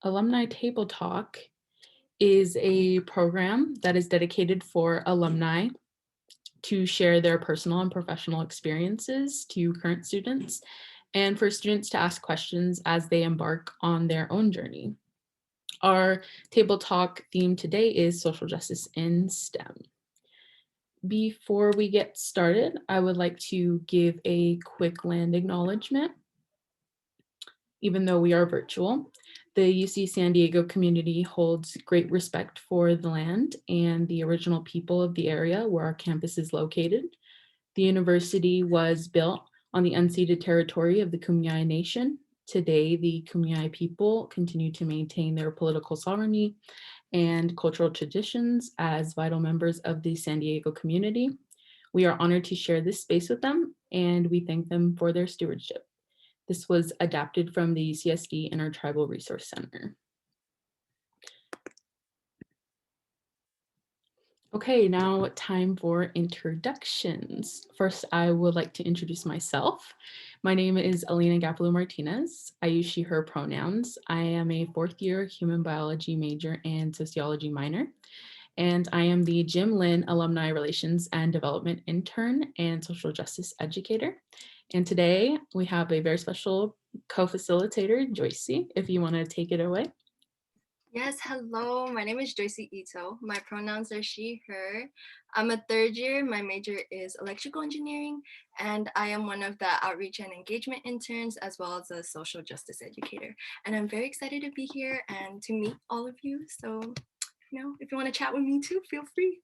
Alumni Table Talk is a program that is dedicated for alumni to share their personal and professional experiences to current students and for students to ask questions as they embark on their own journey. Our table talk theme today is social justice in STEM. Before we get started, I would like to give a quick land acknowledgement. Even though we are virtual, the UC San Diego community holds great respect for the land and the original people of the area where our campus is located. The university was built on the unceded territory of the Kumeyaay Nation. Today, the Kumeyaay people continue to maintain their political sovereignty and cultural traditions as vital members of the San Diego community. We are honored to share this space with them, and we thank them for their stewardship. This was adapted from the UCSD Intertribal Resource Center. Okay, now time for introductions. First, I would like to introduce myself. My name is Alina Gapalo Martinez. I use she, her pronouns. I am a fourth year human biology major and sociology minor. And I am the Jim Lynn Alumni Relations and Development Intern and Social Justice Educator. And today we have a very special co-facilitator, Joycey, if you want to take it away. Yes, hello, my name is Joycey Ito. My pronouns are she, her. I'm a third year, my major is electrical engineering, and I am one of the outreach and engagement interns, as well as a social justice educator. And I'm very excited to be here and to meet all of you. So, if you want to chat with me too, feel free.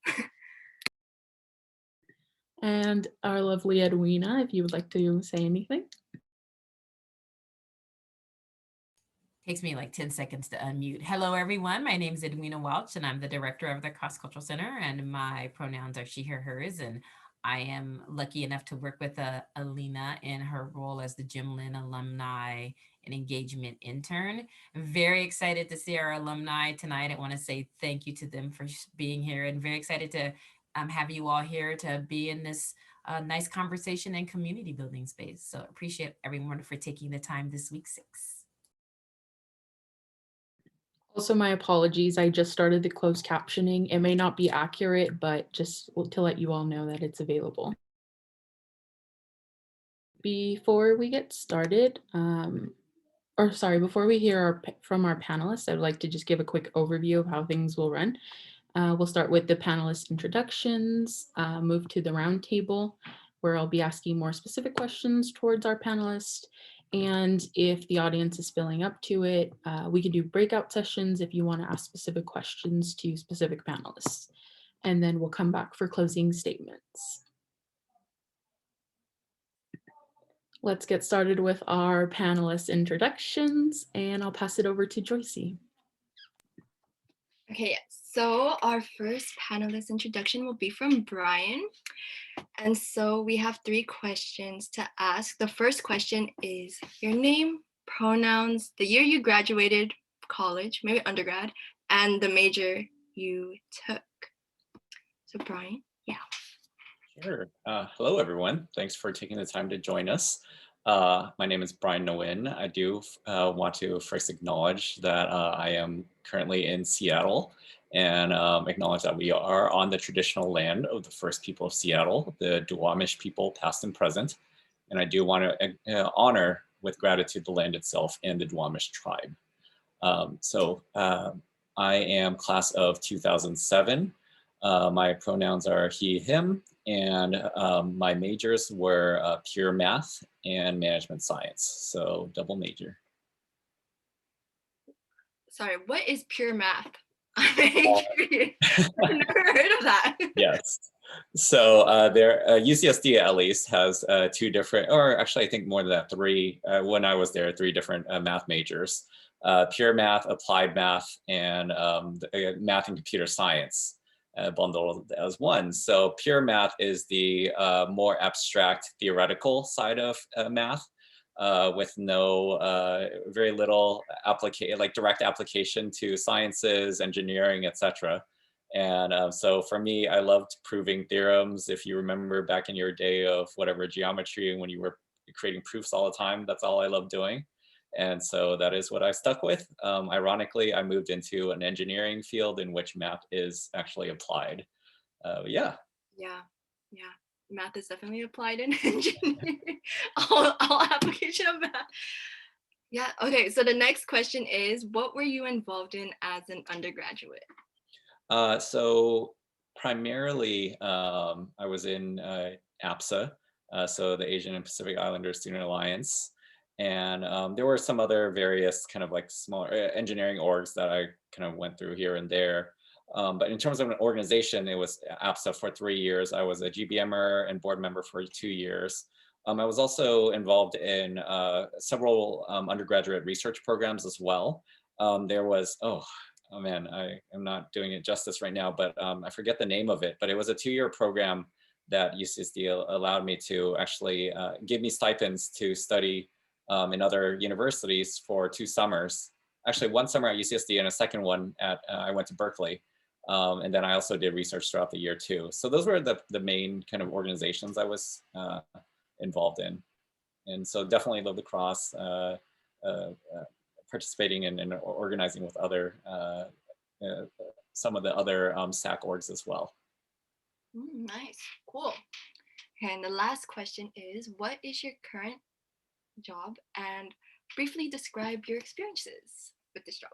And our lovely Edwina, if you would like to say anything. Takes me like 10 seconds to unmute. Hello, everyone. My name is Edwina Welch, and I'm the director of the Cross-Cultural Center, and my pronouns are she, her, hers, and I am lucky enough to work with Alina in her role as the Jim Lynn Alumni and Engagement Intern. I'm very excited to see our alumni tonight. I want to say thank you to them for being here, and very excited to have you all here to be in this nice conversation and community building space. So appreciate everyone for taking the time this week 6. Also, my apologies. I just started the closed captioning. It may not be accurate, but just to let you all know that it's available. Before we get started, before we hear from our panelists, I'd like to just give a quick overview of how things will run. We'll start with the panelist introductions, move to the roundtable, where I'll be asking more specific questions towards our panelists. And if the audience is filling up to it, we can do breakout sessions if you want to ask specific questions to specific panelists. And then we'll come back for closing statements. Let's get started with our panelist introductions, and I'll pass it over to Joycey. Okay, so our first panelist introduction will be from Brian. And so we have 3 questions to ask. The first question is your name, pronouns, the year you graduated college, maybe undergrad, and the major you took. So Brian, yeah. Sure. Hello, everyone. Thanks for taking the time to join us. My name is Brian Nguyen. I do want to first acknowledge that I am currently in Seattle and acknowledge that we are on the traditional land of the first people of Seattle, the Duwamish people, past and present. And I do want to honor with gratitude the land itself and the Duwamish tribe. I am class of 2007. My pronouns are he, him, and my majors were pure math and management science, so double major. Sorry, what is pure math? I've never heard of that. Yes. So UCSD at least has 2 different, or actually I think more than that, 3, when I was there, 3 different math majors. Pure math, applied math, and math and computer science bundled as one. So pure math is the more abstract theoretical side of math. With no, very little direct application to sciences, engineering, etc. And so for me, I loved proving theorems. If you remember back in your day of whatever geometry, when you were creating proofs all the time, that's all I loved doing. And so that is what I stuck with. Ironically, I moved into an engineering field in which math is actually applied. Yeah. Yeah, yeah. Math is definitely applied in engineering. All application of math. Yeah. Okay. So the next question is, what were you involved in as an undergraduate? So primarily, I was in APSA, so the Asian and Pacific Islander Student Alliance, and there were some other various kind of like smaller engineering orgs that I kind of went through here and there. But in terms of an organization, it was APSA for 3 years. I was a GBMer and board member for 2 years. I was also involved in several undergraduate research programs as well. There was, oh man, I am not doing it justice right now, but I forget the name of it, but it was a 2-year program that UCSD allowed me to actually give me stipends to study in other universities for 2 summers. Actually, 1 summer at UCSD and a second one at, I went to Berkeley. And then I also did research throughout the year too. So those were the main kind of organizations I was involved in. And so definitely love the cross. Participating in and organizing with other some of the other SAC orgs as well. Nice, cool. Okay, and the last question is, what is your current job, and briefly describe your experiences with this job?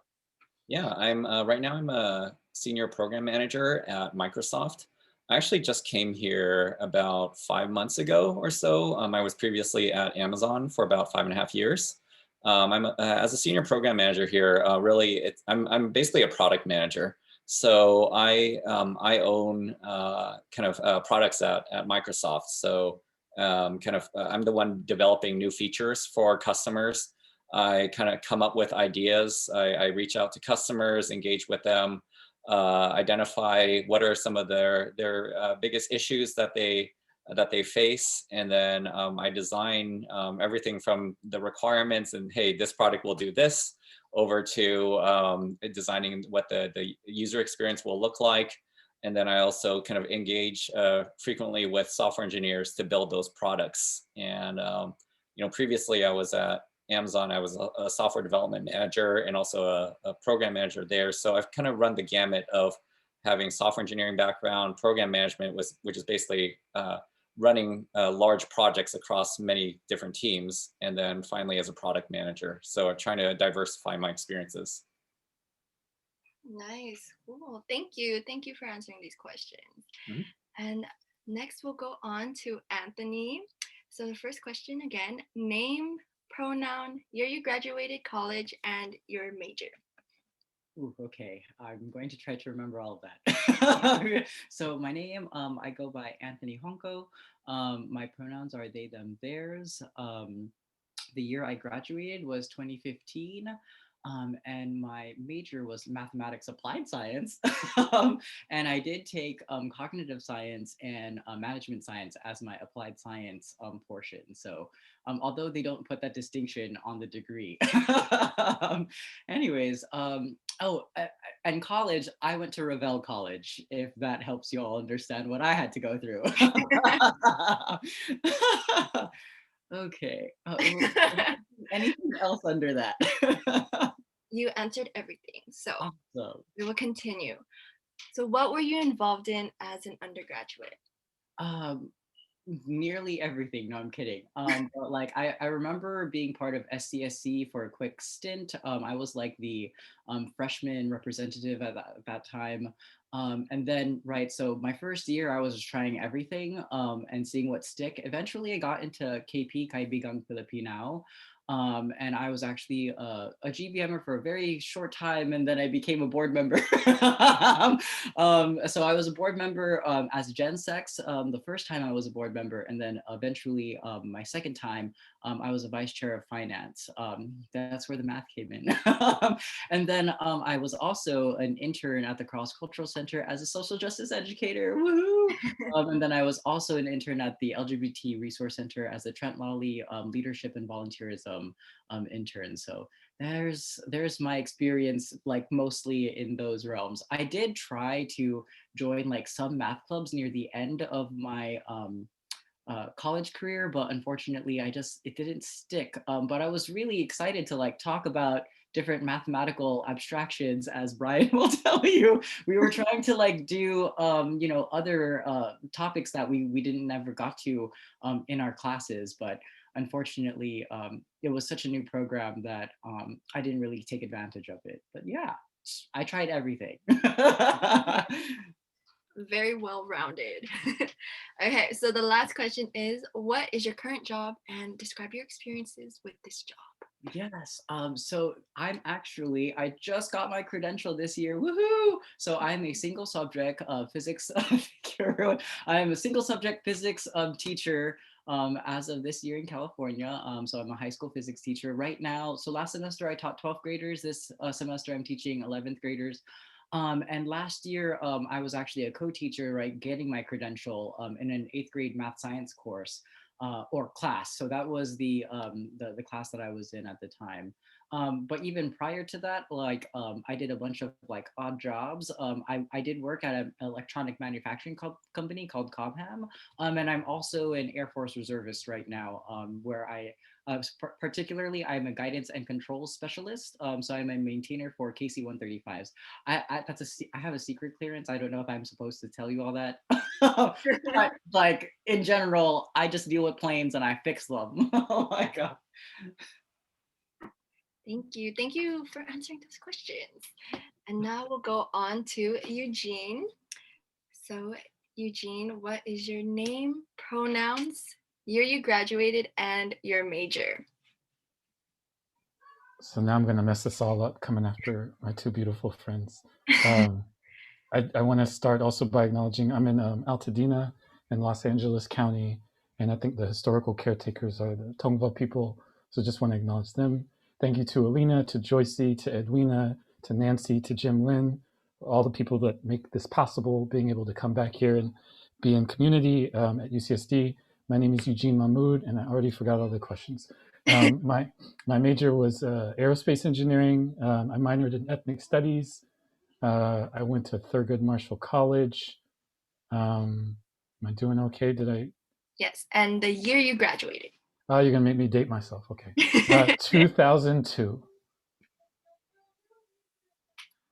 Yeah, I'm right now I'm a senior program manager at Microsoft. I actually just came here about 5 months ago or so. I was previously at Amazon for about 5.5 years. I'm as a senior program manager here. Really, I'm basically a product manager. So I own kind of products at Microsoft. So I'm the one developing new features for customers. I kind of come up with ideas. I reach out to customers, engage with them, identify what are some of their biggest issues that they face, and then I design everything from the requirements and hey, this product will do this, over to designing what the user experience will look like. And then I also kind of engage frequently with software engineers to build those products. And previously I was at Amazon. I was a software development manager and also a program manager there. So I've kind of run the gamut of having software engineering background, program management, which is basically running large projects across many different teams, and then finally as a product manager. So I'm trying to diversify my experiences. Nice, cool. Thank you. Thank you for answering these questions. Mhm. And next we'll go on to Anthony. So the first question again, name, pronoun, year you graduated college, and your major. Ooh, okay, I'm going to try to remember all of that. So my name, I go by Anthony Honko. My pronouns are they, them, theirs. The year I graduated was 2015. And my major was mathematics applied science. And I did take cognitive science and management science as my applied science portion. So although they don't put that distinction on the degree. Anyways, and college, I went to Revelle College, if that helps you all understand what I had to go through. Okay. Anything else under that? You answered everything. So Awesome. we will continue. So what were you involved in as an undergraduate? Nearly everything. No, I'm kidding. But like I remember being part of SDSC for a quick stint. I was like the freshman representative at that time. And then, right, so my first year I was just trying everything and seeing what stick. Eventually I got into KP, Kaibigang Filipinao. And I was actually a GBMer for a very short time, and then I became a board member. So I was a board member as GenSex the first time I was a board member, and then eventually my second time I was a vice chair of finance. That's where the math came in. And then I was also an intern at the Cross-Cultural Center as a social justice educator. Woohoo! And then I was also an intern at the LGBT Resource Center as a Trent Lawley leadership and volunteerism intern. So there's my experience, like mostly in those realms. I did try to join like some math clubs near the end of my college career, but unfortunately it didn't stick. But I was really excited to like talk about different mathematical abstractions, as Brian will tell you. We were trying to like do other topics that we didn't never got to in our classes, but unfortunately it was such a new program that I didn't really take advantage of it. But yeah, I tried everything. Very well-rounded. Okay, so the last question is, what is your current job and describe your experiences with this job? Yes. So I just got my credential this year. Woohoo! So I'm a single subject physics. I'm a single subject physics teacher as of this year in California. So I'm a high school physics teacher right now. So last semester I taught 12th graders. This semester I'm teaching 11th graders. And last year, I was actually a co-teacher, right, getting my credential in an 8th grade math science course or class. So that was the class that I was in at the time. But even prior to that, like I did a bunch of like odd jobs. I did work at an electronic manufacturing company called Cobham. And I'm also an Air Force reservist right now, where particularly I'm a guidance and control specialist. So I'm a maintainer for KC-135s. I have a secret clearance. I don't know if I'm supposed to tell you all that. But like in general, I just deal with planes and I fix them. Oh my God. Thank you. Thank you for answering those questions. And now we'll go on to Eugene. So Eugene, what is your name, pronouns, year you graduated, and your major? So now I'm going to mess this all up coming after my two beautiful friends. I want to start also by acknowledging I'm in Altadena in Los Angeles County, and I think the historical caretakers are the Tongva people. So just want to acknowledge them. Thank you to Alina, to Joycey, to Edwina, to Nancy, to Jim Lynn, all the people that make this possible, being able to come back here and be in community at UCSD. My name is Eugene Mahmoud, and I already forgot all the questions. My major was aerospace engineering. I minored in ethnic studies. I went to Thurgood Marshall College. Am I doing okay? Did I? Yes, and the year you graduated. Oh, you're gonna make me date myself. Okay, 2002.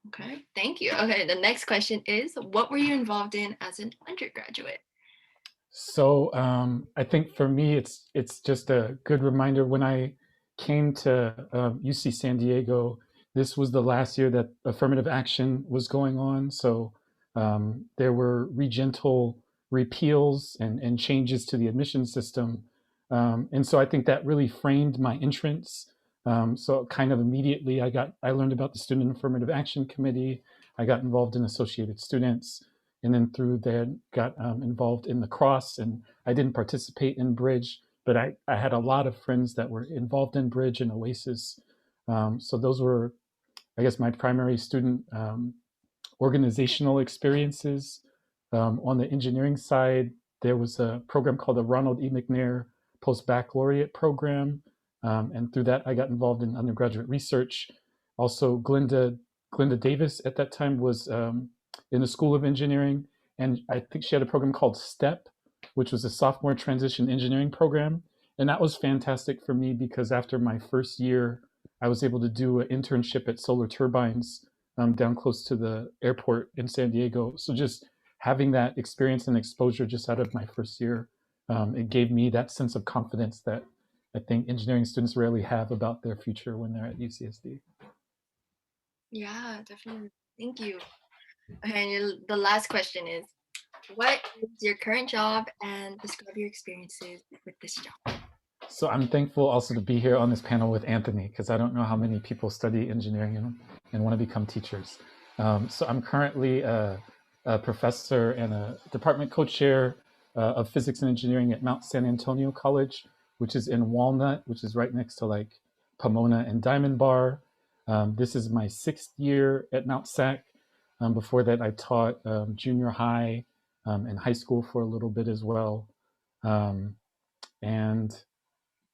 Okay, thank you. Okay, the next question is, what were you involved in as an undergraduate? So I think for me, it's just a good reminder. When I came to UC San Diego, this was the last year that affirmative action was going on. So there were regental repeals and changes to the admission system. And so I think that really framed my entrance. So kind of immediately I learned about the Student Affirmative Action Committee. I got involved in Associated Students, and then through there got involved in the Cross. And I didn't participate in Bridge, but I had a lot of friends that were involved in Bridge and Oasis. So those were, I guess, my primary student organizational experiences. On the engineering side, there was a program called the Ronald E. McNair Post-Baccalaureate Program. And through that, I got involved in undergraduate research. Also, Glenda Davis at that time was in the School of Engineering. And I think she had a program called STEP, which was a sophomore transition engineering program. And that was fantastic for me because after my first year, I was able to do an internship at Solar Turbines down close to the airport in San Diego. So just having that experience and exposure just out of my first year, it gave me that sense of confidence that I think engineering students rarely have about their future when they're at UCSD. Yeah, definitely. Thank you. Okay, and the last question is, what is your current job and describe your experiences with this job? So I'm thankful also to be here on this panel with Anthony, because I don't know how many people study engineering and want to become teachers. So I'm currently a professor and a department co-chair of physics and engineering at Mount San Antonio College, which is in Walnut, which is right next to like Pomona and Diamond Bar. This is my 6th year at Mount Sac. Before that, I taught junior high and high school for a little bit as well. And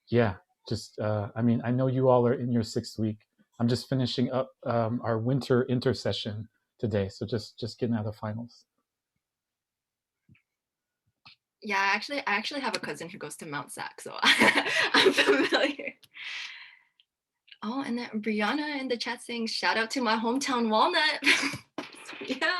yeah, just, I mean, I know you all are in your 6th week. I'm just finishing up our winter intersession today. So just getting out of finals. Yeah, I actually have a cousin who goes to Mount Sac, so I'm familiar. Oh, and then Brianna in the chat saying, shout out to my hometown Walnut. Yeah,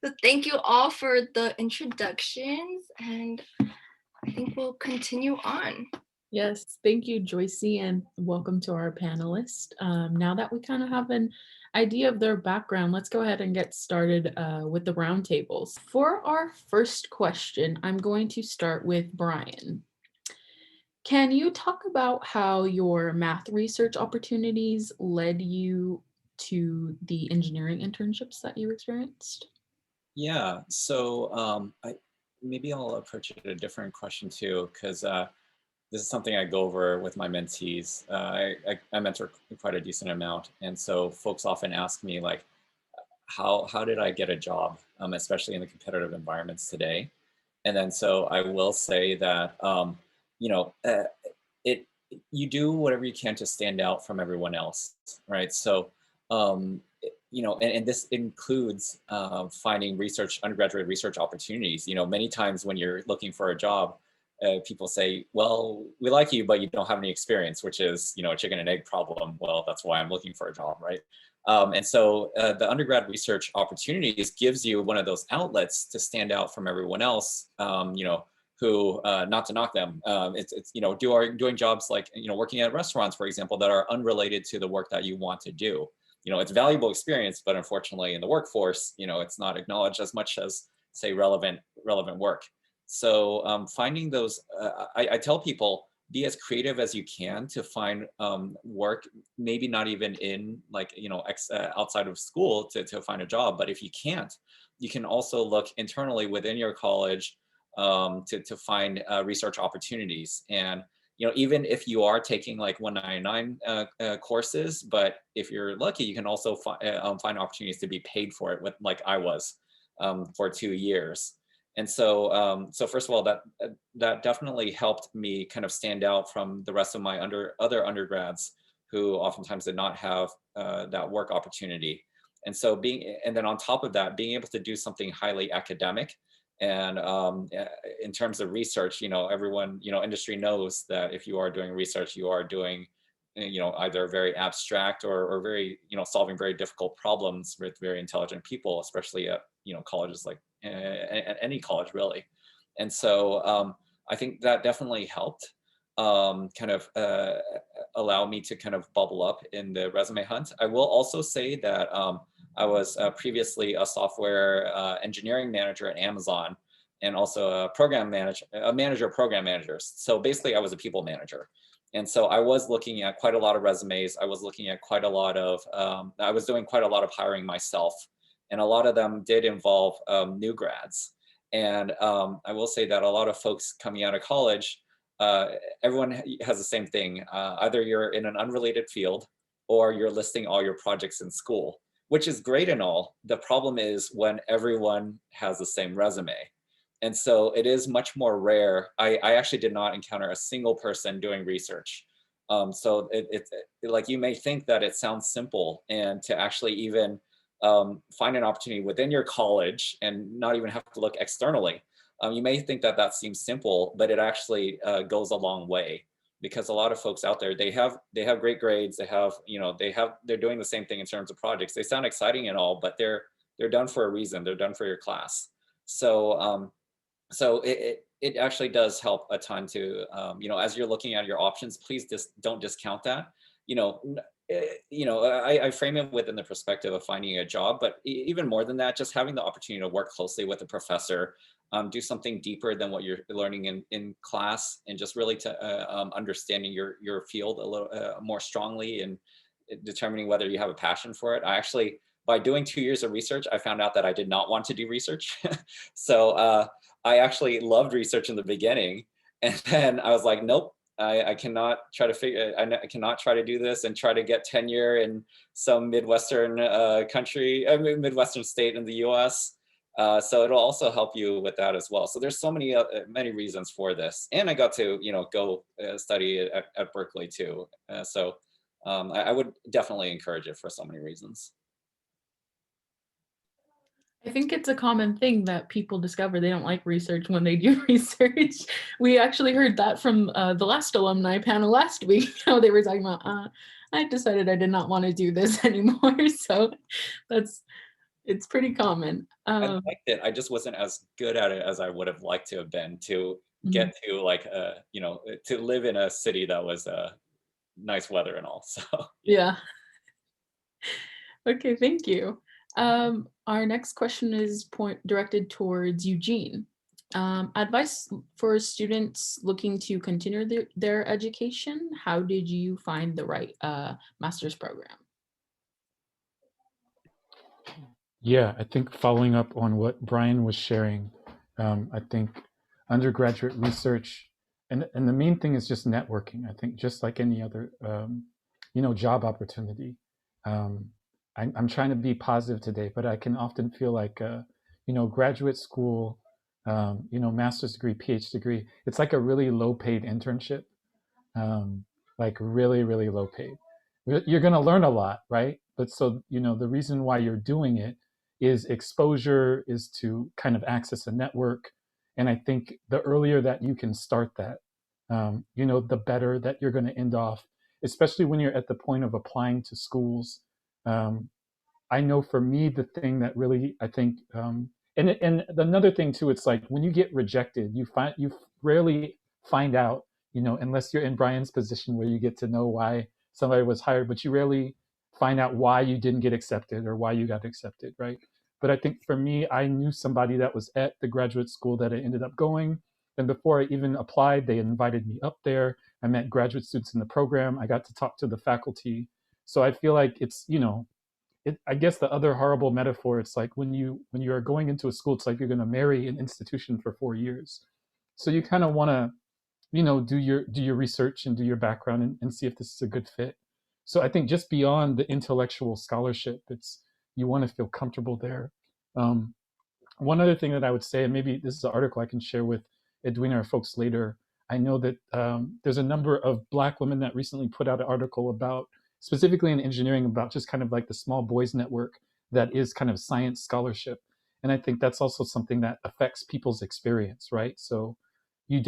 so thank you all for the introductions, and I think we'll continue on. Yes, thank you, Joycey, and welcome to our panelists. Now that we kind of have an idea of their background, let's go ahead and get started with the roundtables. For our first question, I'm going to start with Brian. Can you talk about how your math research opportunities led you to the engineering internships that you experienced? Yeah, so maybe I'll approach it a different question too, because this is something I go over with my mentees. I mentor quite a decent amount, and so folks often ask me like, how did I get a job, especially in the competitive environments today? And then so I will say that you know it you do whatever you can to stand out from everyone else, right? So and this includes finding undergraduate research opportunities. Many times when you're looking for a job, people say, well, we like you, but you don't have any experience, which is, a chicken and egg problem. Well, that's why I'm looking for a job, right? And so the undergrad research opportunities gives you one of those outlets to stand out from everyone else, who, not to knock them, it's doing jobs like, working at restaurants, for example, that are unrelated to the work that you want to do. It's valuable experience, but unfortunately in the workforce, it's not acknowledged as much as, say, relevant work. So finding those, I tell people, be as creative as you can to find work, maybe not even in like, outside of school to find a job. But if you can't, you can also look internally within your college to find research opportunities. And even if you are taking like 199 courses, but if you're lucky, you can also find opportunities to be paid for it, with like I was for 2 years. And so, first of all, that definitely helped me kind of stand out from the rest of my other undergrads who oftentimes did not have that work opportunity. And so and then on top of that, being able to do something highly academic. And in terms of research, everyone, industry knows that if you are doing research, you are doing, either very abstract or very, solving very difficult problems with very intelligent people, especially at, colleges like at any college really. And so I think that definitely helped kind of allow me to kind of bubble up in the resume hunt. I will also say that I was previously a software engineering manager at Amazon, and also a manager of program managers. So basically I was a people manager. And so I was looking at quite a lot of resumes. I was looking at quite a lot of, I was doing quite a lot of hiring myself. And a lot of them did involve new grads. And I will say that a lot of folks coming out of college, everyone has the same thing. Either you're in an unrelated field or you're listing all your projects in school, which is great and all. The problem is when everyone has the same resume. And so it is much more rare. I actually did not encounter a single person doing research. So it's like, you may think that it sounds simple, and to actually even find an opportunity within your college and not even have to look externally. You may think that that seems simple, but it actually goes a long way, because a lot of folks out there, they have great grades. They have, they're doing the same thing in terms of projects. They sound exciting and all, but they're done for a reason. They're done for your class. So so it actually does help a ton to, as you're looking at your options, please just don't discount that. I frame it within the perspective of finding a job, but even more than that, just having the opportunity to work closely with a professor, do something deeper than what you're learning in class, and just really to understanding your field a little more strongly, and determining whether you have a passion for it. I actually, by doing 2 years of research, I found out that I did not want to do research. So I actually loved research in the beginning, and then I was like, nope. I cannot try to I cannot try to do this and try to get tenure in some Midwestern Midwestern state in the US. So it'll also help you with that as well. So there's so many reasons for this. And I got to, go study at Berkeley too. So I would definitely encourage it for so many reasons. I think it's a common thing that people discover they don't like research when they do research. We actually heard that from the last alumni panel last week, how they were talking about, I decided I did not want to do this anymore. So it's pretty common. I liked it. I just wasn't as good at it as I would have liked to have been to Mhm. get to like, to live in a city that was nice weather and all. So Yeah. Okay, thank you. Our next question is directed towards Eugene. Advice for students looking to continue their education. How did you find the right master's program? Yeah, I think following up on what Brian was sharing, I think undergraduate research, and the main thing is just networking. I think just like any other, job opportunity. I'm trying to be positive today, but I can often feel like, graduate school, master's degree, PhD degree, it's like a really low paid internship, like really, really low paid. You're going to learn a lot, right? But so, the reason why you're doing it is exposure, is to kind of access a network. And I think the earlier that you can start that, the better that you're going to end off, especially when you're at the point of applying to schools. Um, I know for me, the thing that really, I think, and another thing too, it's like when you get rejected, you rarely find out, unless you're in Brian's position where you get to know why somebody was hired, but you rarely find out why you didn't get accepted or why you got accepted, right? But I think for me, I knew somebody that was at the graduate school that I ended up going. And before I even applied, they invited me up there. I met graduate students in the program. I got to talk to the faculty. So I feel like it's, I guess the other horrible metaphor, it's like when you are going into a school, it's like you're going to marry an institution for 4 years. So you kind of want to, do your research and do your background, and see if this is a good fit. So I think just beyond the intellectual scholarship, it's, you want to feel comfortable there. Um, One other thing that I would say, and maybe this is an article I can share with Edwina or folks later. I know that there's a number of Black women that recently put out an article about, specifically in engineering, about just kind of like the small boys network that is kind of science scholarship. And I think that's also something that affects people's experience, right? So you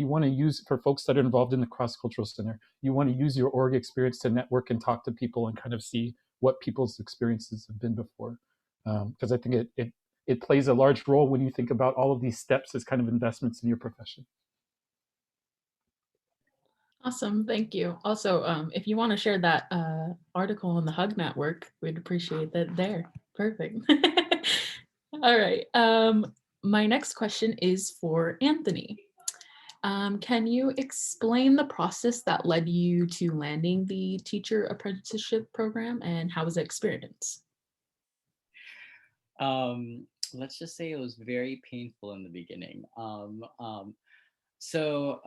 want to use, for folks that are involved in the Cross-Cultural Center, you want to use your org experience to network and talk to people and kind of see what people's experiences have been before. Because I think it plays a large role when you think about all of these steps as kind of investments in your profession. Awesome, thank you. Also, if you want to share that article on the Hug Network, we'd appreciate that there. Perfect. All right. My next question is for Anthony. Can you explain the process that led you to landing the teacher apprenticeship program, and how was the experience? Let's just say it was very painful in the beginning. So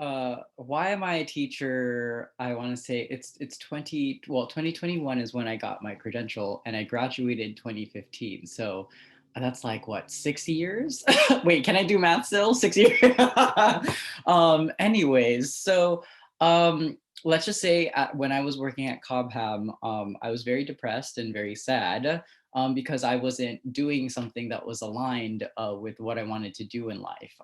why am I a teacher? I want to say it's 2021 is when I got my credential, and I graduated 2015. So that's like what, 6 years? Wait, can I do math still? 6 years. Anyways, so let's just say when I was working at Cobham, I was very depressed and very sad. Because I wasn't doing something that was aligned with what I wanted to do in life.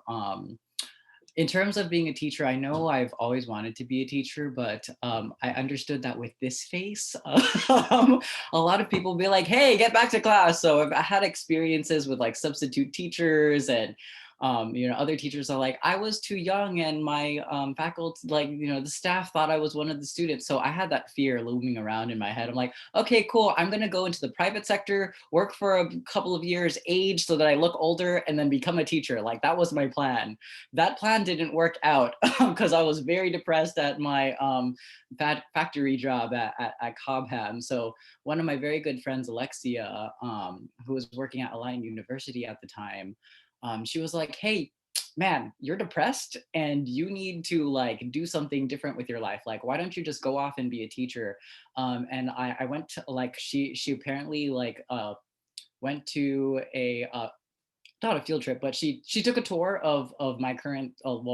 In terms of being a teacher, I know I've always wanted to be a teacher, but I understood that with this face, a lot of people be like, hey, get back to class. So I've had experiences with like substitute teachers, and other teachers are like, I was too young, and my faculty, like, the staff thought I was one of the students. So I had that fear looming around in my head. I'm like, okay, cool. I'm going to go into the private sector, work for a couple of years, age so that I look older, and then become a teacher. Like, that was my plan. That plan didn't work out because I was very depressed at my factory job at Cobham. So one of my very good friends, Alexia, who was working at Alumni University at the time, she was like, hey, man, you're depressed and you need to like do something different with your life. Like, why don't you just go off and be a teacher? And I went to, like, she apparently like went to a not a field trip, but she took a tour of my current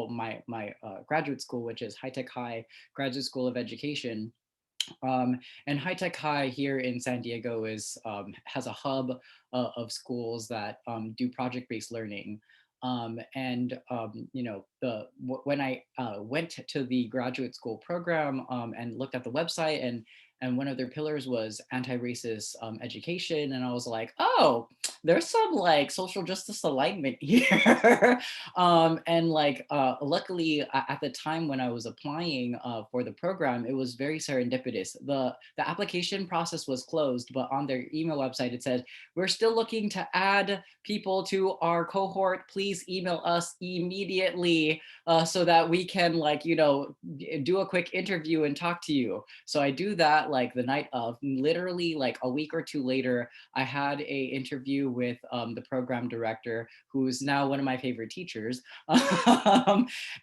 my graduate school, which is High Tech High Graduate School of Education. And High Tech High here in San Diego has a hub of schools that do project-based learning. When I went to the graduate school program and looked at the website, and one of their pillars was anti-racist education, and I was like, oh, there's some like social justice alignment here. Luckily at the time when I was applying for the program, it was very serendipitous. The application process was closed, but on their email website, it said, we're still looking to add people to our cohort. Please email us immediately so that we can do a quick interview and talk to you. So I do that like the night of. Literally like a week or two later, I had a interview with the program director, who's now one of my favorite teachers.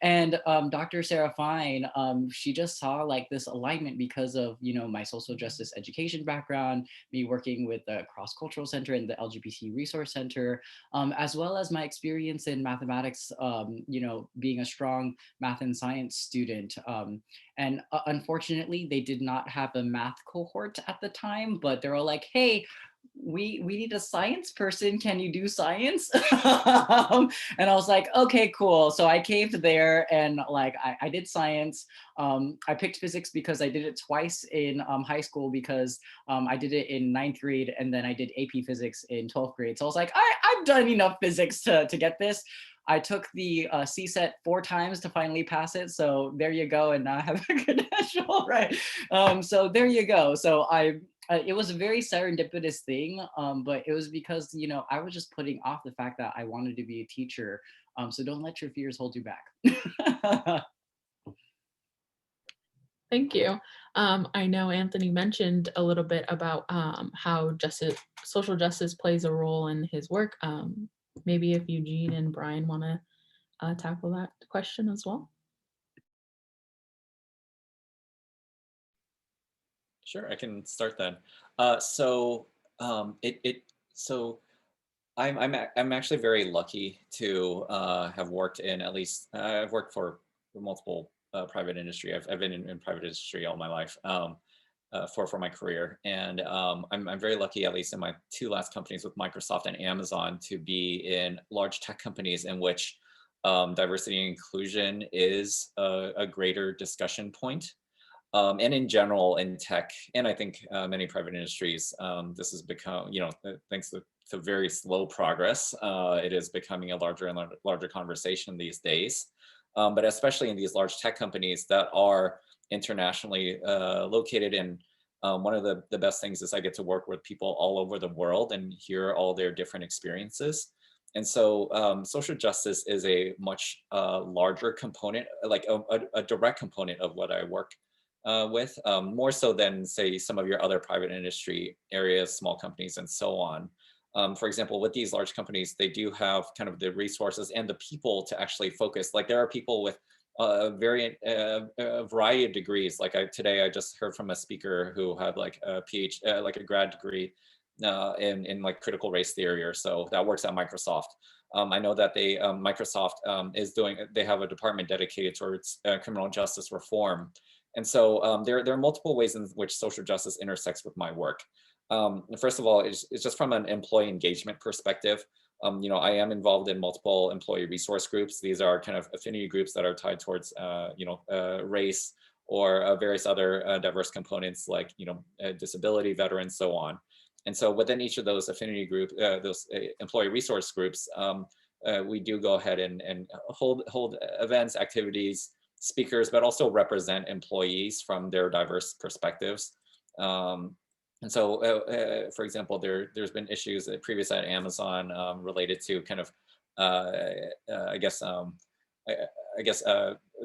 Dr. Sarah Fine, she just saw like this alignment because of, my social justice education background, me working with the Cross-Cultural Center and the LGBT Resource Center, as well as my experience in mathematics, being a strong math and science student. Unfortunately, they did not have a math cohort at the time, but they're all like, hey, we need a science person. Can you do science? And I was like, okay, cool. So I caved there and like I did science. I picked physics because I did it twice in high school, because I did it in 9th grade and then I did AP physics in 12th grade. So I was like, I've done enough physics to get this. I took the CSET 4 times to finally pass it. So there you go. And now I have a credential, right? So there you go. So it was a very serendipitous thing, but it was because, I was just putting off the fact that I wanted to be a teacher. So don't let your fears hold you back. Thank you. I know Anthony mentioned a little bit about how social justice plays a role in his work. Maybe if Eugene and Brian want to tackle that question as well. Sure, I can start then. So I'm actually very lucky to have worked in at least I've worked for multiple private industry. I've been in private industry all my life for my career, and I'm very lucky, at least in my 2 last companies with Microsoft and Amazon, to be in large tech companies in which diversity and inclusion is a greater discussion point. And in general in tech, and I think many private industries, this has become, thanks to very slow progress, it is becoming a larger and larger conversation these days. But especially in these large tech companies that are internationally located in, one of the best things is I get to work with people all over the world and hear all their different experiences. And so social justice is a much larger component, like a direct component of what I work with, more so than say some of your other private industry areas, small companies and so on. For example, with these large companies, they do have kind of the resources and the people to actually focus. Like there are people with a variety of degrees. Like today I just heard from a speaker who had like a PhD, like a grad degree in like critical race theory or so, that works at Microsoft. I know that Microsoft they have a department dedicated towards criminal justice reform. And so there are multiple ways in which social justice intersects with my work. First of all, it's just from an employee engagement perspective. I am involved in multiple employee resource groups. These are kind of affinity groups that are tied towards, race or various other diverse components like, disability, veterans, so on. And so within each of those affinity group, those employee resource groups, we do go ahead and hold events, activities, speakers, but also represent employees from their diverse perspectives. And so, for example, there's been issues previous at Amazon related to kind of,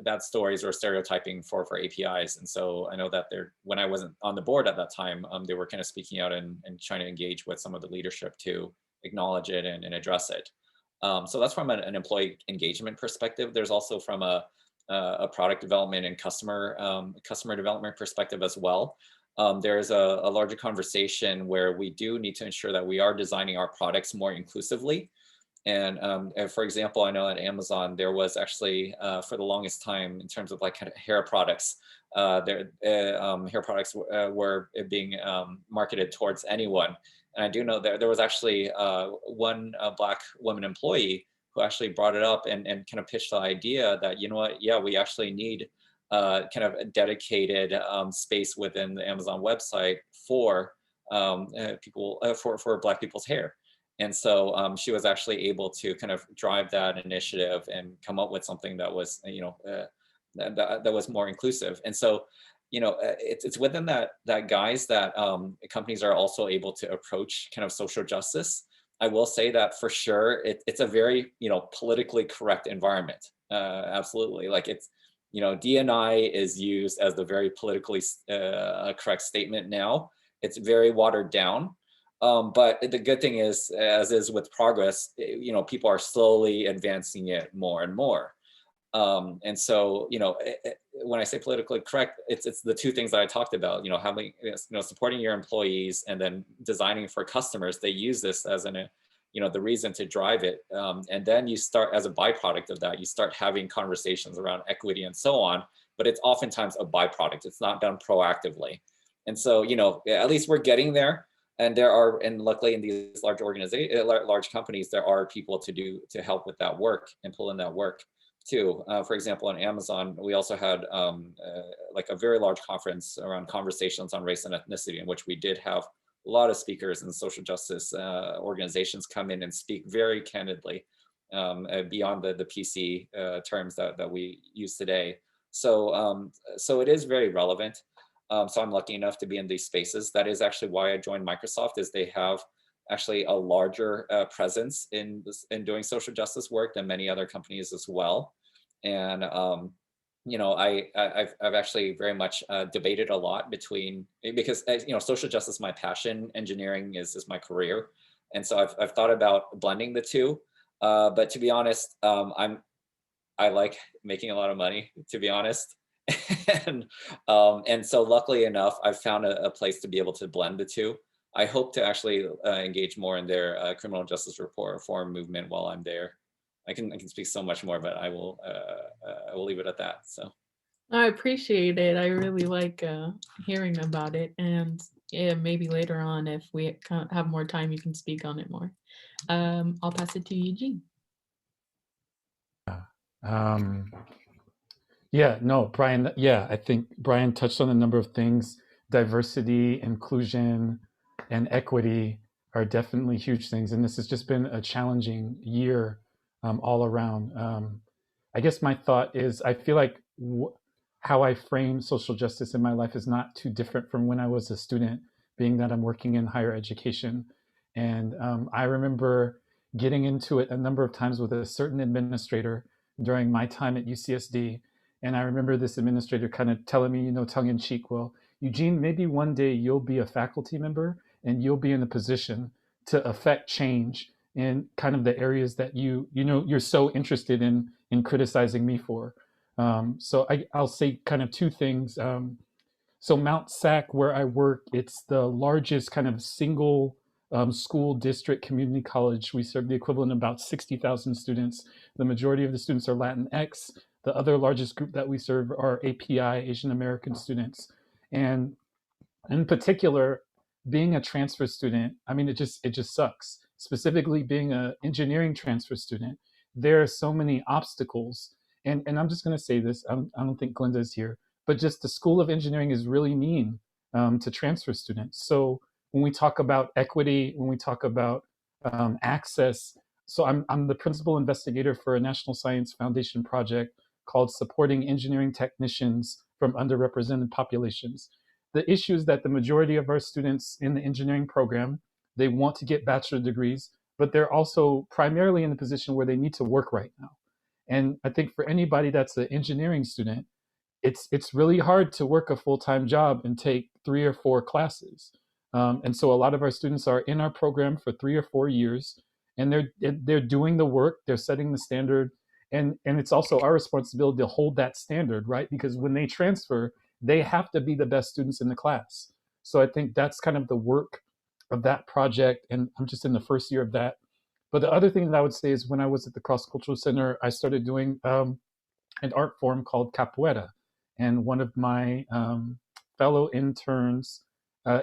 bad stories or stereotyping for APIs. And so I know that when I wasn't on the board at that time, they were kind of speaking out and trying to engage with some of the leadership to acknowledge it and address it. So that's from an employee engagement perspective. There's also from a product development and customer development perspective as well. There's a larger conversation where we do need to ensure that we are designing our products more inclusively. And for example, I know at Amazon, there was actually for the longest time in terms of like kind of hair products, their hair products were being marketed towards anyone. And I do know there was actually one Black woman employee who actually brought it up and kind of pitched the idea that, you know what, yeah, we actually need kind of a dedicated space within the Amazon website for people, for Black people's hair. And so she was actually able to kind of drive that initiative and come up with something that was, that was more inclusive. And so, it's within that guise that companies are also able to approach kind of social justice. I will say that for sure, it's a very, politically correct environment. Absolutely. Like it's, D&I is used as the very politically correct statement now. It's very watered down. But the good thing is, as is with progress, people are slowly advancing it more and more. And so, when I say politically correct, it's the two things that I talked about, having, supporting your employees and then designing for customers. They use this as the reason to drive it. And then you start, as a byproduct of that, you start having conversations around equity and so on, but it's oftentimes a byproduct. It's not done proactively. And so, at least we're getting there. And and luckily in these large large companies, there are people to help with that work and pull in that work too. For example, on Amazon, we also had like a very large conference around conversations on race and ethnicity, in which we did have a lot of speakers and social justice organizations come in and speak very candidly beyond the PC terms that we use today. So, so it is very relevant. So I'm lucky enough to be in these spaces. That is actually why I joined Microsoft, is they have actually a larger presence in doing social justice work than many other companies as well. And I've actually very much debated a lot because social justice is my passion, engineering is my career, and so I've thought about blending the two. But to be honest, I like making a lot of money, to be honest. And so luckily enough, I've found a place to be able to blend the two. I hope to actually engage more in their criminal justice reform movement while I'm there. I can speak so much more, but I will leave it at that. So I appreciate it. I really like hearing about it, and yeah, maybe later on, if we have more time, you can speak on it more. I'll pass it to Eugene. Yeah, no, Brian, yeah, I think Brian touched on a number of things. Diversity, inclusion, and equity are definitely huge things. And this has just been a challenging year all around. I guess my thought is, I feel like how I frame social justice in my life is not too different from when I was a student, being that I'm working in higher education. And I remember getting into it a number of times with a certain administrator during my time at UCSD. And I remember this administrator kind of telling me, tongue in cheek, well, Eugene, maybe one day you'll be a faculty member and you'll be in a position to affect change in kind of the areas that you're so interested in criticizing me for. So I'll say kind of two things. So Mount SAC, where I work, it's the largest kind of single school district community college. We serve the equivalent of about 60,000 students. The majority of the students are Latinx. The other largest group that we serve are API, Asian American students. And in particular, being a transfer student, I mean, it just sucks. Specifically being an engineering transfer student, there are so many obstacles. And I'm just going to say this, I don't think Glenda's here, but just the School of Engineering is really mean to transfer students. So when we talk about equity, when we talk about access, so I'm the principal investigator for a National Science Foundation project called Supporting Engineering Technicians from Underrepresented Populations. The issue is that the majority of our students in the engineering program, they want to get bachelor degrees, but they're also primarily in a position where they need to work right now. And I think for anybody that's an engineering student, it's really hard to work a full-time job and take 3 or 4 classes. And so a lot of our students are in our program for 3 or 4 years, and they're doing the work, they're setting the standard, and it's also our responsibility to hold that standard, right? Because when they transfer, they have to be the best students in the class. So I think that's kind of the work of that project, and I'm just in the first year of that. But the other thing that I would say is when I was at the Cross-Cultural Center, I started doing an art form called capoeira. and one of my fellow interns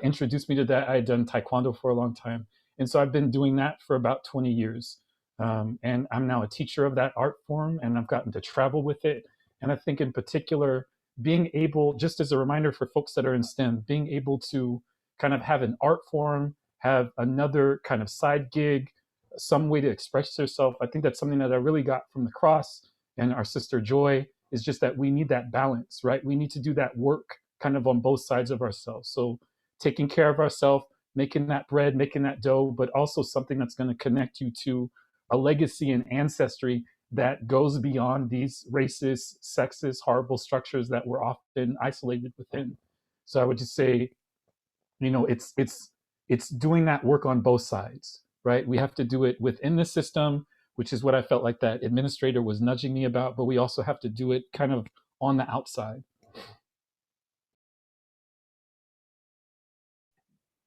introduced me to that. I had done Taekwondo for a long time. And so I've been doing that for about 20 years. And I'm now a teacher of that art form, and I've gotten to travel with it. And I think in particular, being able, just as a reminder for folks that are in STEM, being able to kind of have an art form, have another kind of side gig, some way to express yourself. I think that's something that I really got from the Cross and our sister Joy, is just that we need that balance, right? We need to do that work kind of on both sides of ourselves. So taking care of ourselves, making that bread, making that dough, but also something that's going to connect you to a legacy and ancestry that goes beyond these racist, sexist, horrible structures that we're often isolated within. So I would just say, it's doing that work on both sides, right? We have to do it within the system, which is what I felt like that administrator was nudging me about, but we also have to do it kind of on the outside.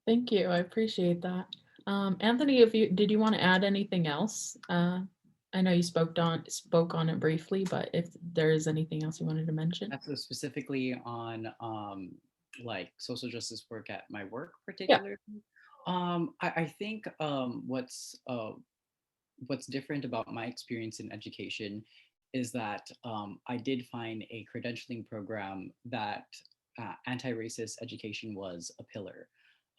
Thank you. I appreciate that. Anthony, did you want to add anything else? I know you spoke on it briefly, but if there is anything else you wanted to mention. So specifically on like social justice work at my work particularly. I think what's different about my experience in education is that I did find a credentialing program that anti-racist education was a pillar.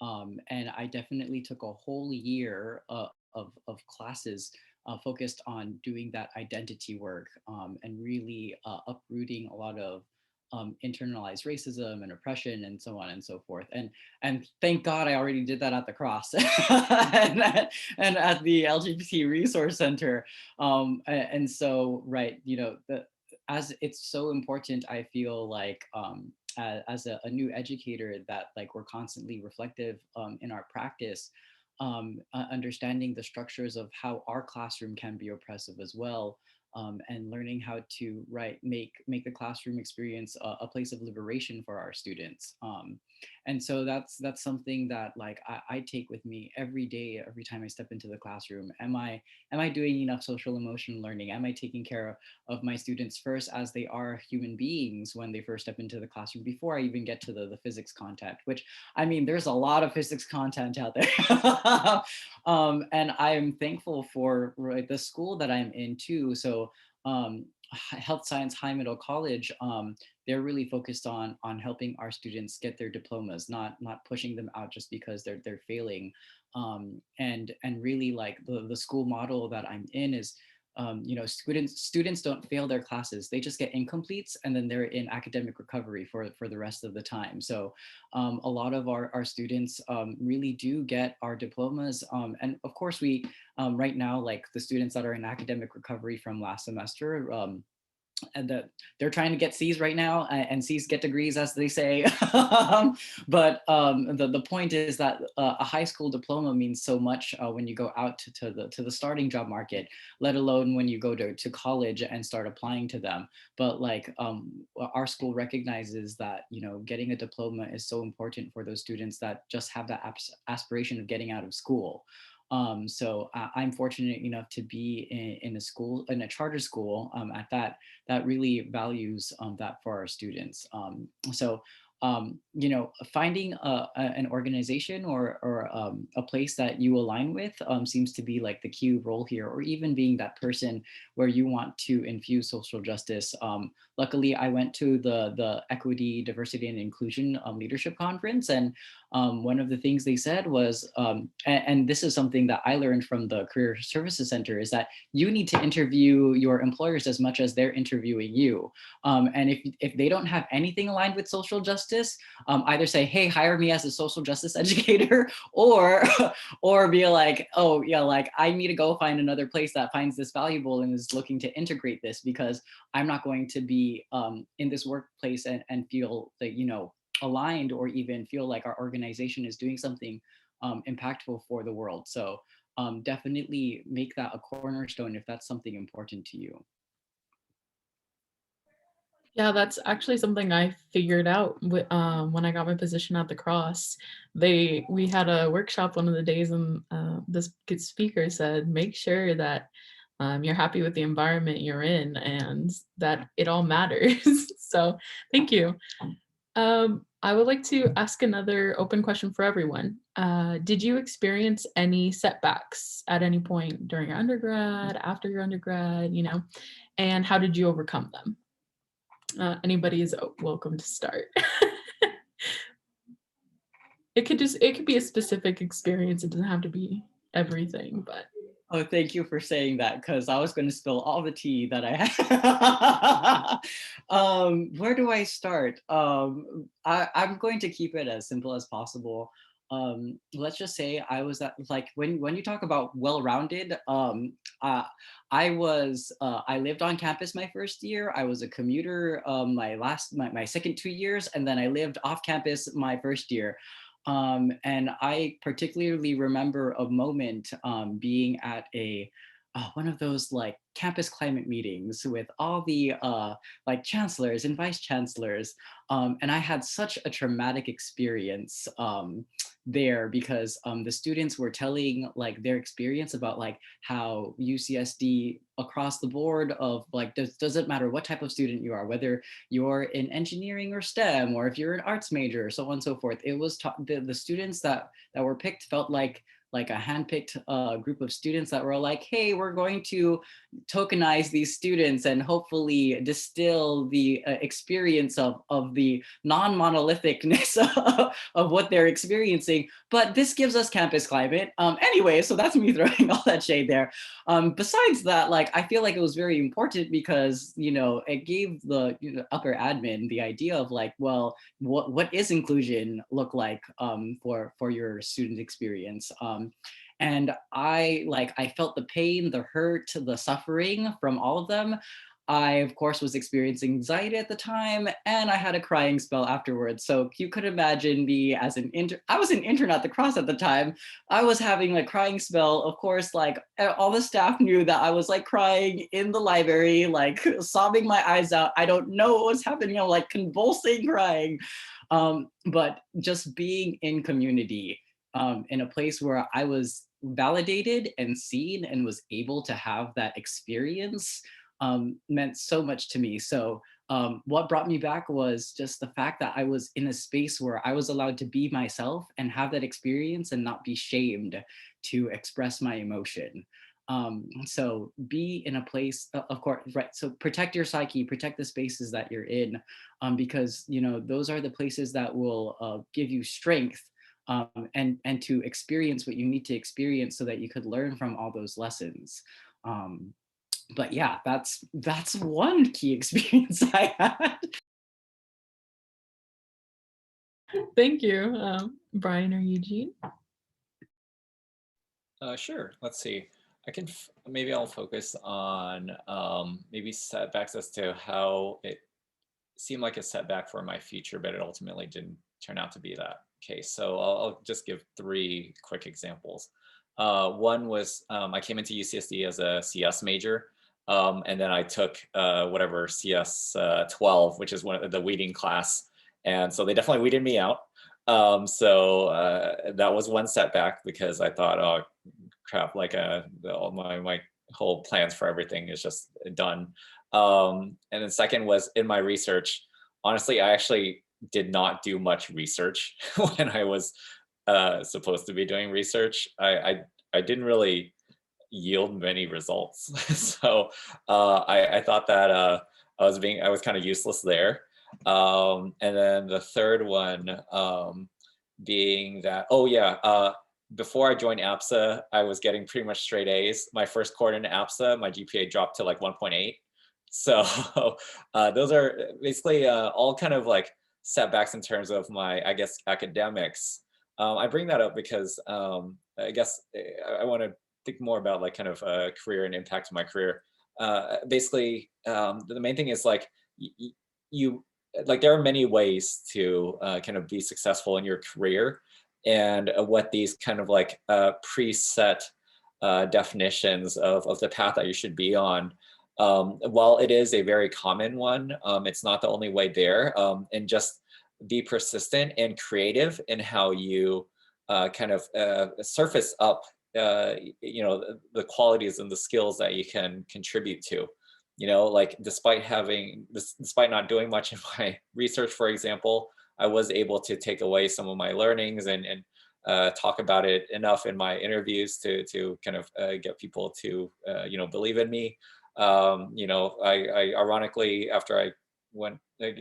And I definitely took a whole year of classes focused on doing that identity work and really uprooting a lot of internalized racism and oppression and so on and so forth. And thank God I already did that at the Cross and at the LGBT Resource Center. And so, right, as it's so important, I feel like as a new educator that like we're constantly reflective in our practice, understanding the structures of how our classroom can be oppressive as well. And learning how to make the classroom experience a place of liberation for our students. And so that's something that like I take with me every day, every time I step into the classroom. Am I doing enough social emotional learning? Am I taking care of my students first as they are human beings when they first step into the classroom before I even get to the physics content, which I mean, there's a lot of physics content out there. And I am thankful for the school that I'm in too. So Health Science High Middle College, they're really focused on helping our students get their diplomas, not pushing them out just because they're failing. And really like the school model that I'm in is, students don't fail their classes. They just get incompletes and then they're in academic recovery for the rest of the time. So a lot of our students really do get our diplomas. And of course we, right now, like the students that are in academic recovery from last semester, and that they're trying to get C's right now, and C's get degrees, as they say. But the point is that a high school diploma means so much when you go out to the starting job market, let alone when you go to college and start applying to them. But like our school recognizes that getting a diploma is so important for those students that just have that aspiration of getting out of school. So I'm fortunate enough to be in a school, in a charter school at that really values that for our students. So finding an organization or a place that you align with seems to be like the key role here, or even being that person where you want to infuse social justice. Luckily, I went to the Equity, Diversity, and Inclusion Leadership Conference, and one of the things they said was, and this is something that I learned from the Career Services Center, is that you need to interview your employers as much as they're interviewing you. And if they don't have anything aligned with social justice, either say, hey, hire me as a social justice educator, or be like, oh yeah, like I need to go find another place that finds this valuable and is looking to integrate this, because I'm not going to be in this workplace and feel that, aligned, or even feel like our organization is doing something impactful for the world. So definitely make that a cornerstone if that's something important to you. Yeah, that's actually something I figured out when I got my position at the Cross. We had a workshop one of the days, and this good speaker said, make sure that you're happy with the environment you're in, and that it all matters. So thank you. I would like to ask another open question for everyone. Did you experience any setbacks at any point during your undergrad, after your undergrad, and how did you overcome them? Anybody is welcome to start. It could be a specific experience. It doesn't have to be everything, but. Oh, thank you for saying that, because I was going to spill all the tea that I had. Where do I start? I'm going to keep it as simple as possible. Let's just say I was at, like, when you talk about well-rounded, I lived on campus my first year. I was a commuter my second 2 years, and then I lived off campus my first year. And I particularly remember a moment being at one of those like campus climate meetings with all the like chancellors and vice chancellors. And I had such a traumatic experience there, because the students were telling like their experience about like how UCSD across the board of like, doesn't matter what type of student you are, whether you're in engineering or STEM, or if you're an arts major, so on and so forth. It was the students that were picked felt like a handpicked group of students that were like, hey, we're going to tokenize these students and hopefully distill the experience of the non-monolithicness of what they're experiencing. But this gives us campus climate. Anyway, so that's me throwing all that shade there. Besides that, like, I feel like it was very important because, it gave the upper admin the idea of like, well, what is inclusion look like for your student experience? And I felt the pain, the hurt, the suffering from all of them. I, of course, was experiencing anxiety at the time, and I had a crying spell afterwards. So you could imagine me as I was an intern at the Cross at the time. I was having a crying spell. Of course, like all the staff knew that I was like crying in the library, like sobbing my eyes out. I don't know what was happening. I'm like convulsing crying. But just being in community, in a place where I was validated and seen and was able to have that experience, meant so much to me. So what brought me back was just the fact that I was in a space where I was allowed to be myself and have that experience and not be shamed to express my emotion. So be in a place, of course, right? So protect your psyche, protect the spaces that you're in, because those are the places that will give you strength, and to experience what you need to experience so that you could learn from all those lessons. But yeah, that's one key experience I had. Thank you. Brian or Eugene? Sure. Let's see. Maybe I'll focus on maybe setbacks as to how it seemed like a setback for my future, but it ultimately didn't turn out to be that case. So I'll just give 3 quick examples. One was I came into UCSD as a CS major, and then I took whatever CS 12, which is one of the weeding class, and so they definitely weeded me out. So that was one setback because I thought, oh crap, like all my whole plans for everything is just done. And then second was in my research. Honestly, I actually did not do much research when I was supposed to be doing research. I didn't really yield many results. So I thought that I was kind of useless there. And then the third one being that, before I joined APSA, I was getting pretty much straight A's. My first quarter in APSA, my GPA dropped to like 1.8. So those are basically all kind of like setbacks in terms of my, I guess, academics. I bring that up because I guess I want to think more about like kind of career and impact of my career. Basically, the main thing is like there are many ways to kind of be successful in your career, and what these kind of like preset definitions of the path that you should be on. While it is a very common one, it's not the only way there. And just be persistent and creative in how you kind of surface up you know, the qualities and the skills that you can contribute to. You know, like despite not doing much in my research, for example, I was able to take away some of my learnings and talk about it enough in my interviews to kind of get people to you know, believe in me. You know, I ironically, after I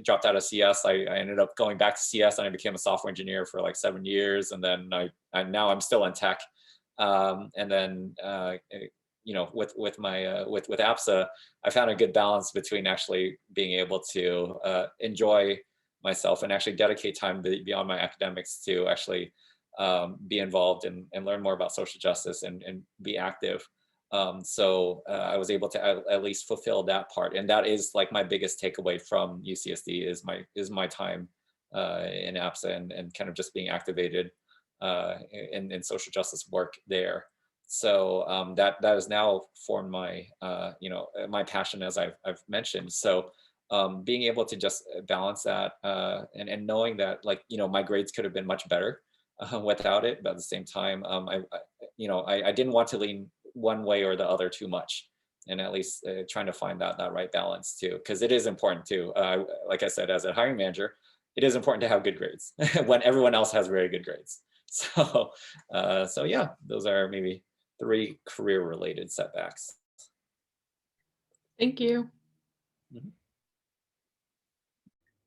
dropped out of CS, I ended up going back to CS and I became a software engineer for like 7 years, and then now I'm still in tech. And then you know, with my with APSA, I found a good balance between actually being able to enjoy myself and actually dedicate time beyond my academics to actually be involved and learn more about social justice and be active. So I was able to at least fulfill that part, and that is like my biggest takeaway from UCSD is my time in APSA and kind of just being activated in social justice work there. So that has now formed my you know, my passion, as I've mentioned. So being able to just balance that and knowing that, like, you know, my grades could have been much better without it, but at the same time, you know, I didn't want to lean one way or the other too much, and at least trying to find that right balance too, because it is important too. Like I said, as a hiring manager, it is important to have good grades when everyone else has very good grades. So, so yeah, those are maybe 3 career-related setbacks. Thank you. Mhm.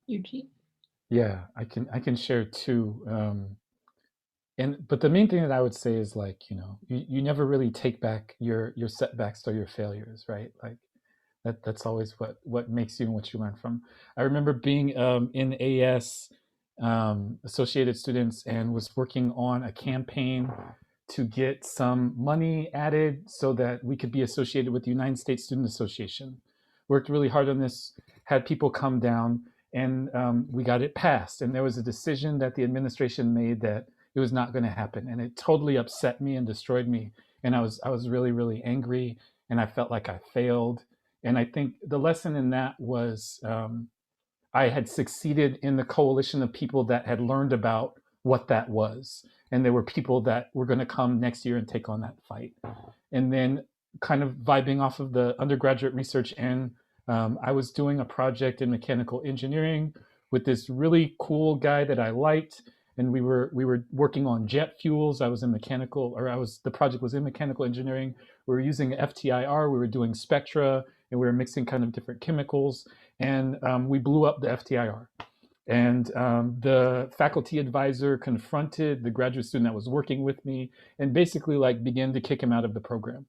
Eugene? Yeah, I can share too. But the main thing that I would say is, like, you know, you never really take back your setbacks or your failures, right? Like that's always what makes you and what you learn from. I remember being in AS Associated Students and was working on a campaign to get some money added so that we could be associated with the United States Student Association. Worked really hard on this, had people come down, and we got it passed. And there was a decision that the administration made that it was not going to happen, and it totally upset me and destroyed me. And I was really, really angry, and I felt like I failed. And I think the lesson in that was I had succeeded in the coalition of people that had learned about what that was. And there were people that were going to come next year and take on that fight. And then, kind of vibing off of the undergraduate research end, I was doing a project in mechanical engineering with this really cool guy that I liked. And we were working on jet fuels. The project was in mechanical engineering. We were using FTIR. We were doing spectra, and we were mixing kind of different chemicals. And we blew up the FTIR. And the faculty advisor confronted the graduate student that was working with me and basically like began to kick him out of the program.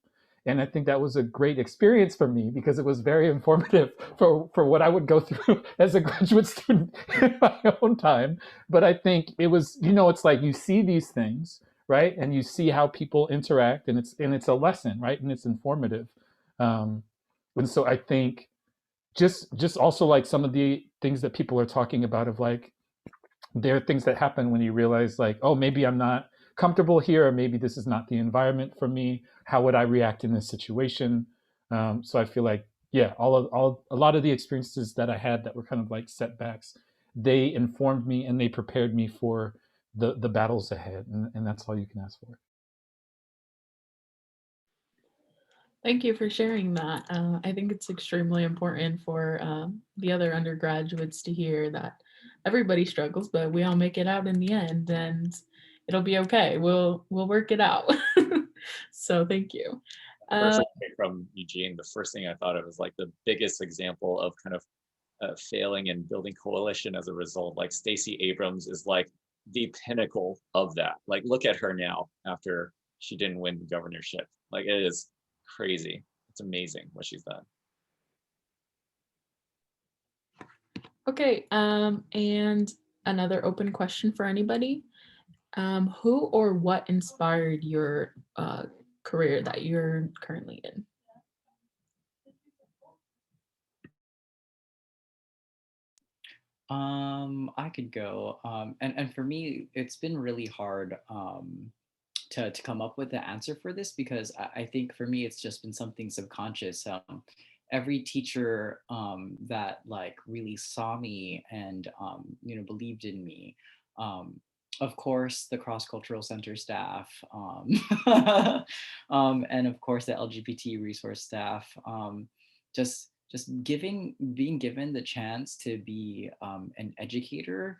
And I think that was a great experience for me because it was very informative for what I would go through as a graduate student in my own time. But I think it was, you know, it's like you see these things, right? And you see how people interact, and it's a lesson, right? And it's informative. And so I think just also like some of the things that people are talking about of like, there are things that happen when you realize like, oh, maybe I'm not comfortable here, or maybe this is not the environment for me. How would I react in this situation? So I feel like, yeah, a lot of the experiences that I had that were kind of like setbacks, they informed me and they prepared me for the battles ahead, and that's all you can ask for. Thank you for sharing that. I think it's extremely important for the other undergraduates to hear that everybody struggles, but we all make it out in the end, and it'll be okay. We'll work it out. So thank you. First from Eugene, the first thing I thought of was like the biggest example of kind of failing and building coalition as a result. Like Stacey Abrams is like the pinnacle of that. Like look at her now after she didn't win the governorship. Like it is crazy. It's amazing what she's done. Okay, and another open question for anybody. Who or what inspired your career that you're currently in? I could go. And for me, it's been really hard to come up with the answer for this because I think for me, it's just been something subconscious. Every teacher that like really saw me and you know, believed in me, of course, the Cross-Cultural Center staff, and of course the LGBT resource staff. Just being given the chance to be an educator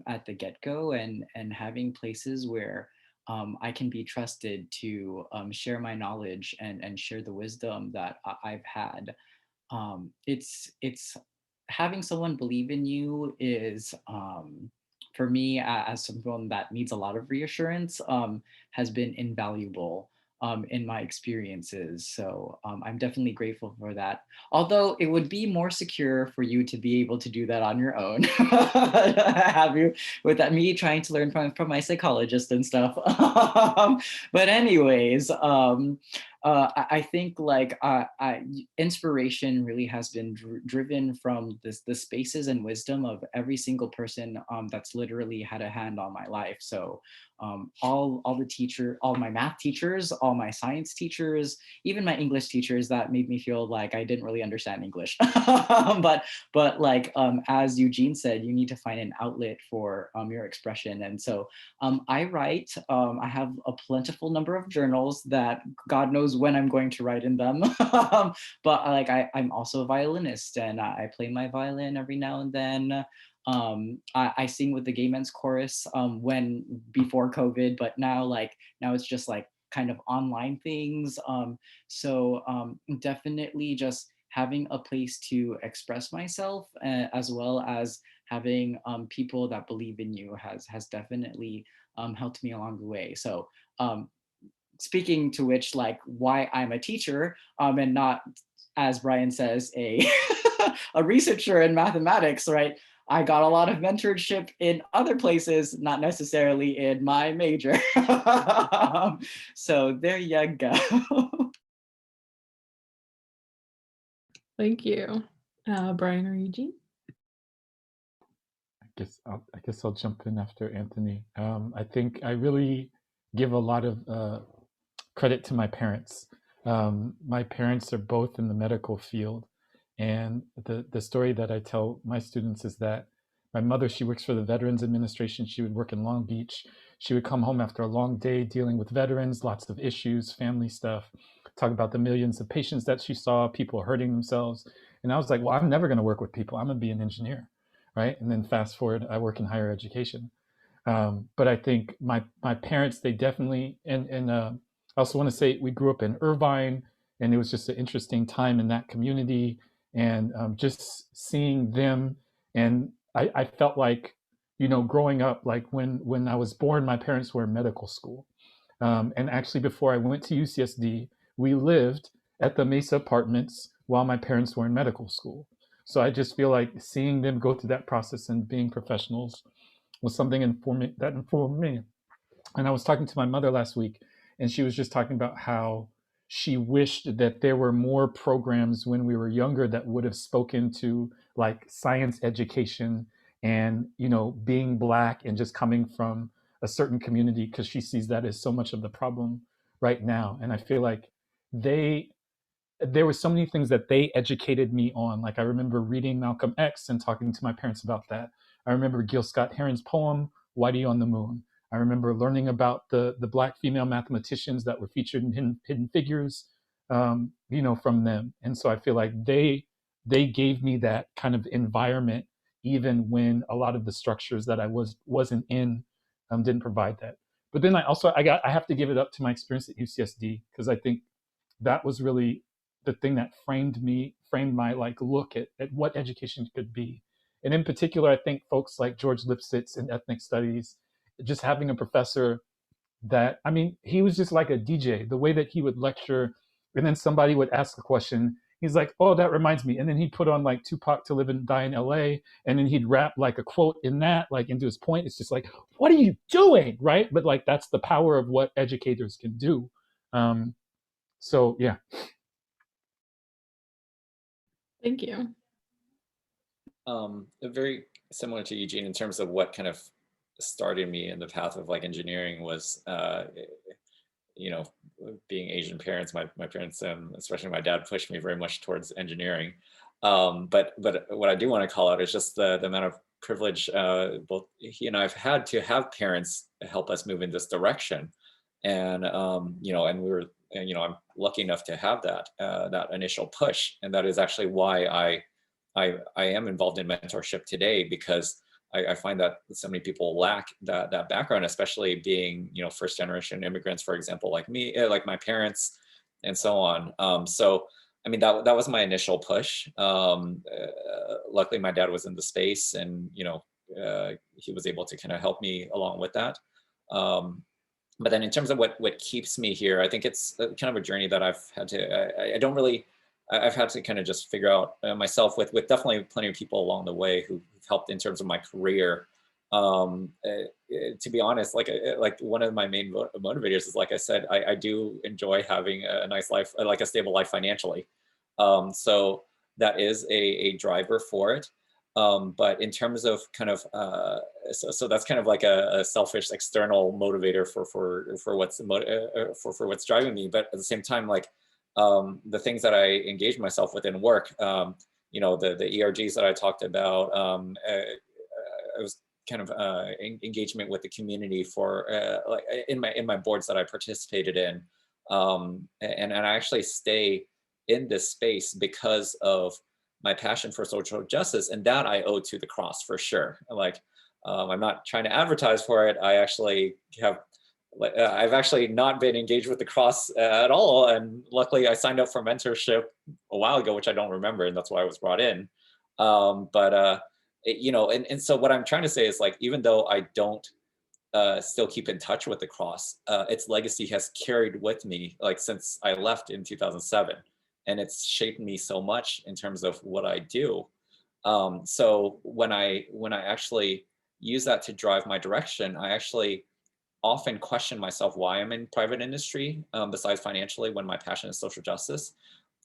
at the get-go, and having places where I can be trusted to share my knowledge and share the wisdom that I've had. It's having someone believe in you is, for me, as someone that needs a lot of reassurance, has been invaluable in my experiences. So I'm definitely grateful for that. Although it would be more secure for you to be able to do that on your own. Have you, with that, me trying to learn from my psychologist and stuff. But anyways, I think like inspiration really has been driven from the spaces and wisdom of every single person that's literally had a hand on my life. So all my math teachers, all my science teachers, even my English teachers that made me feel like I didn't really understand English. but like as Eugene said, you need to find an outlet for your expression. And so I write. I have a plentiful number of journals that God knows when I'm going to write in them. But like I'm also a violinist, and I play my violin every now and then. I sing with the gay men's chorus before COVID, but now it's just like kind of online things. So definitely just having a place to express myself, as well as having people that believe in you has definitely helped me along the way. So speaking to which, like, why I'm a teacher and not, as Brian says, a a researcher in mathematics, right? I got a lot of mentorship in other places, not necessarily in my major. So there you go. Thank you. Brian or Eugene? I guess I'll jump in after Anthony. I think I really give a lot of credit to my parents. My parents are both in the medical field, and the story that I tell my students is that my mother, she works for the Veterans Administration. She would work in Long Beach. She would come home after a long day dealing with veterans, lots of issues, family stuff, talk about the millions of patients that she saw, people hurting themselves. And I was like, well, I'm never going to work with people. I'm going to be an engineer, right? And then fast forward, I work in higher education. But I think my parents, they definitely, and I also want to say we grew up in Irvine, and it was just an interesting time in that community, and just seeing them. And I felt like, growing up, like when I was born, my parents were in medical school. And actually, before I went to UCSD, we lived at the Mesa Apartments while my parents were in medical school. So I just feel like seeing them go through that process and being professionals was something that informed me. And I was talking to my mother last week, and she was just talking about how she wished that there were more programs when we were younger that would have spoken to like science education and, being Black and just coming from a certain community, because she sees that as so much of the problem right now. And I feel like they there were so many things that they educated me on. Like I remember reading Malcolm X and talking to my parents about that. I remember Gil Scott Heron's poem, Whitey on the Moon. I remember learning about the Black female mathematicians that were featured in Hidden Figures, from them. And so I feel like they gave me that kind of environment, even when a lot of the structures that I wasn't in didn't provide that. But then I have to give it up to my experience at UCSD, because I think that was really the thing that framed my like look at what education could be. And in particular, I think folks like George Lipsitz in ethnic studies, just having a professor that, I mean, he was just like a DJ, the way that he would lecture, and then somebody would ask a question. He's like, oh, that reminds me. And then he'd put on like Tupac to Live and Die in LA. And then he'd rap like a quote in that, like into his point. It's just like, what are you doing? Right. But like, that's the power of what educators can do. So yeah. Thank you. Very similar to Eugene in terms of what kind of started me in the path of like engineering was, being Asian parents. My parents, especially my dad, pushed me very much towards engineering. But what I do want to call out is just the amount of privilege, both he and I've had to have parents help us move in this direction. And, and we were, I'm lucky enough to have that, that initial push. And that is actually why I am involved in mentorship today, because I find that so many people lack that background, especially being, first generation immigrants, for example, like me, like my parents, and so on. So, I mean, that was my initial push. Luckily, my dad was in the space, and he was able to kind of help me along with that. But then, in terms of what keeps me here, I think it's kind of a journey that I've had to. I don't really. I've had to kind of just figure out myself with definitely plenty of people along the way who've helped in terms of my career. To be honest, like one of my main motivators is, like I said, I do enjoy having a nice life, like a stable life financially. So that is a driver for it. But in terms of kind of, so that's kind of like a selfish external motivator for what's driving me. But at the same time, like the things that I engage myself with in work, the ERGs that I talked about, I was kind of engagement with the community for like in my boards that I participated in, and I actually stay in this space because of my passion for social justice, and that I owe to the cross for sure. Like, I'm not trying to advertise for it. I actually have, I've actually not been engaged with the cross at all, and luckily I signed up for mentorship a while ago, which I don't remember, and that's why I was brought in. And so what I'm trying to say is, like, even though I don't still keep in touch with the cross, its legacy has carried with me, like, since I left in 2007, and it's shaped me so much in terms of what I do. So when I actually use that to drive my direction, I actually often question myself why I'm in private industry, besides financially, when my passion is social justice.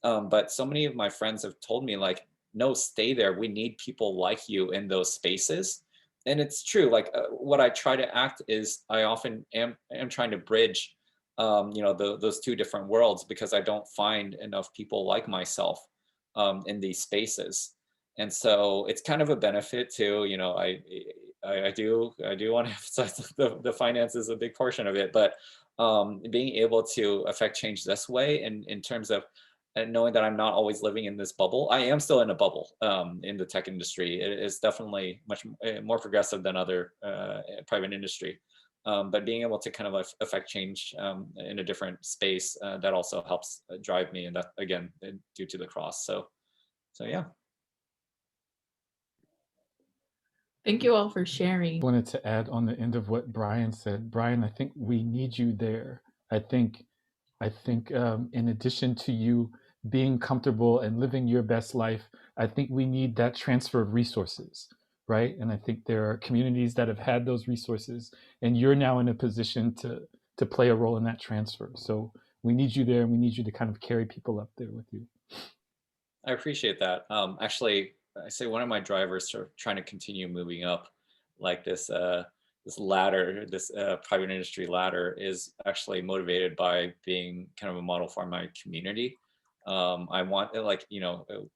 But so many of my friends have told me, like, no, stay there. We need people like you in those spaces. And it's true. Like, what I try to act is, I often am trying to bridge, those two different worlds, because I don't find enough people like myself in these spaces. And so it's kind of a benefit too. I do want to emphasize the finance is a big portion of it, but being able to affect change this way, and in terms of knowing that I'm not always living in this bubble. I am still in a bubble in the tech industry. It is definitely much more progressive than other private industry. But being able to kind of affect change in a different space, that also helps drive me, and that, again, due to the cross. So yeah. Thank you all for sharing. I wanted to add on the end of what Brian said. Brian, I think we need you there. I think in addition to you being comfortable and living your best life, I think we need that transfer of resources, right? And I think there are communities that have had those resources, and you're now in a position to play a role in that transfer. So we need you there, and we need you to kind of carry people up there with you. I appreciate that. Actually, I say one of my drivers for trying to continue moving up, like this ladder, this private industry ladder, is actually motivated by being kind of a model for my community. I want,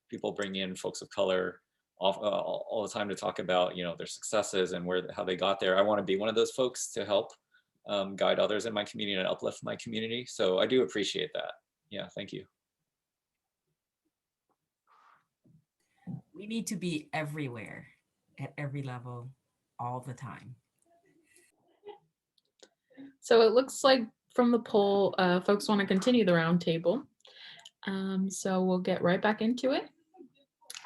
people bring in folks of color all the time to talk about, their successes and how they got there. I want to be one of those folks to help guide others in my community and uplift my community. So I do appreciate that. Yeah, thank you. We need to be everywhere, at every level, all the time. So it looks like from the poll, folks want to continue the roundtable. So we'll get right back into it.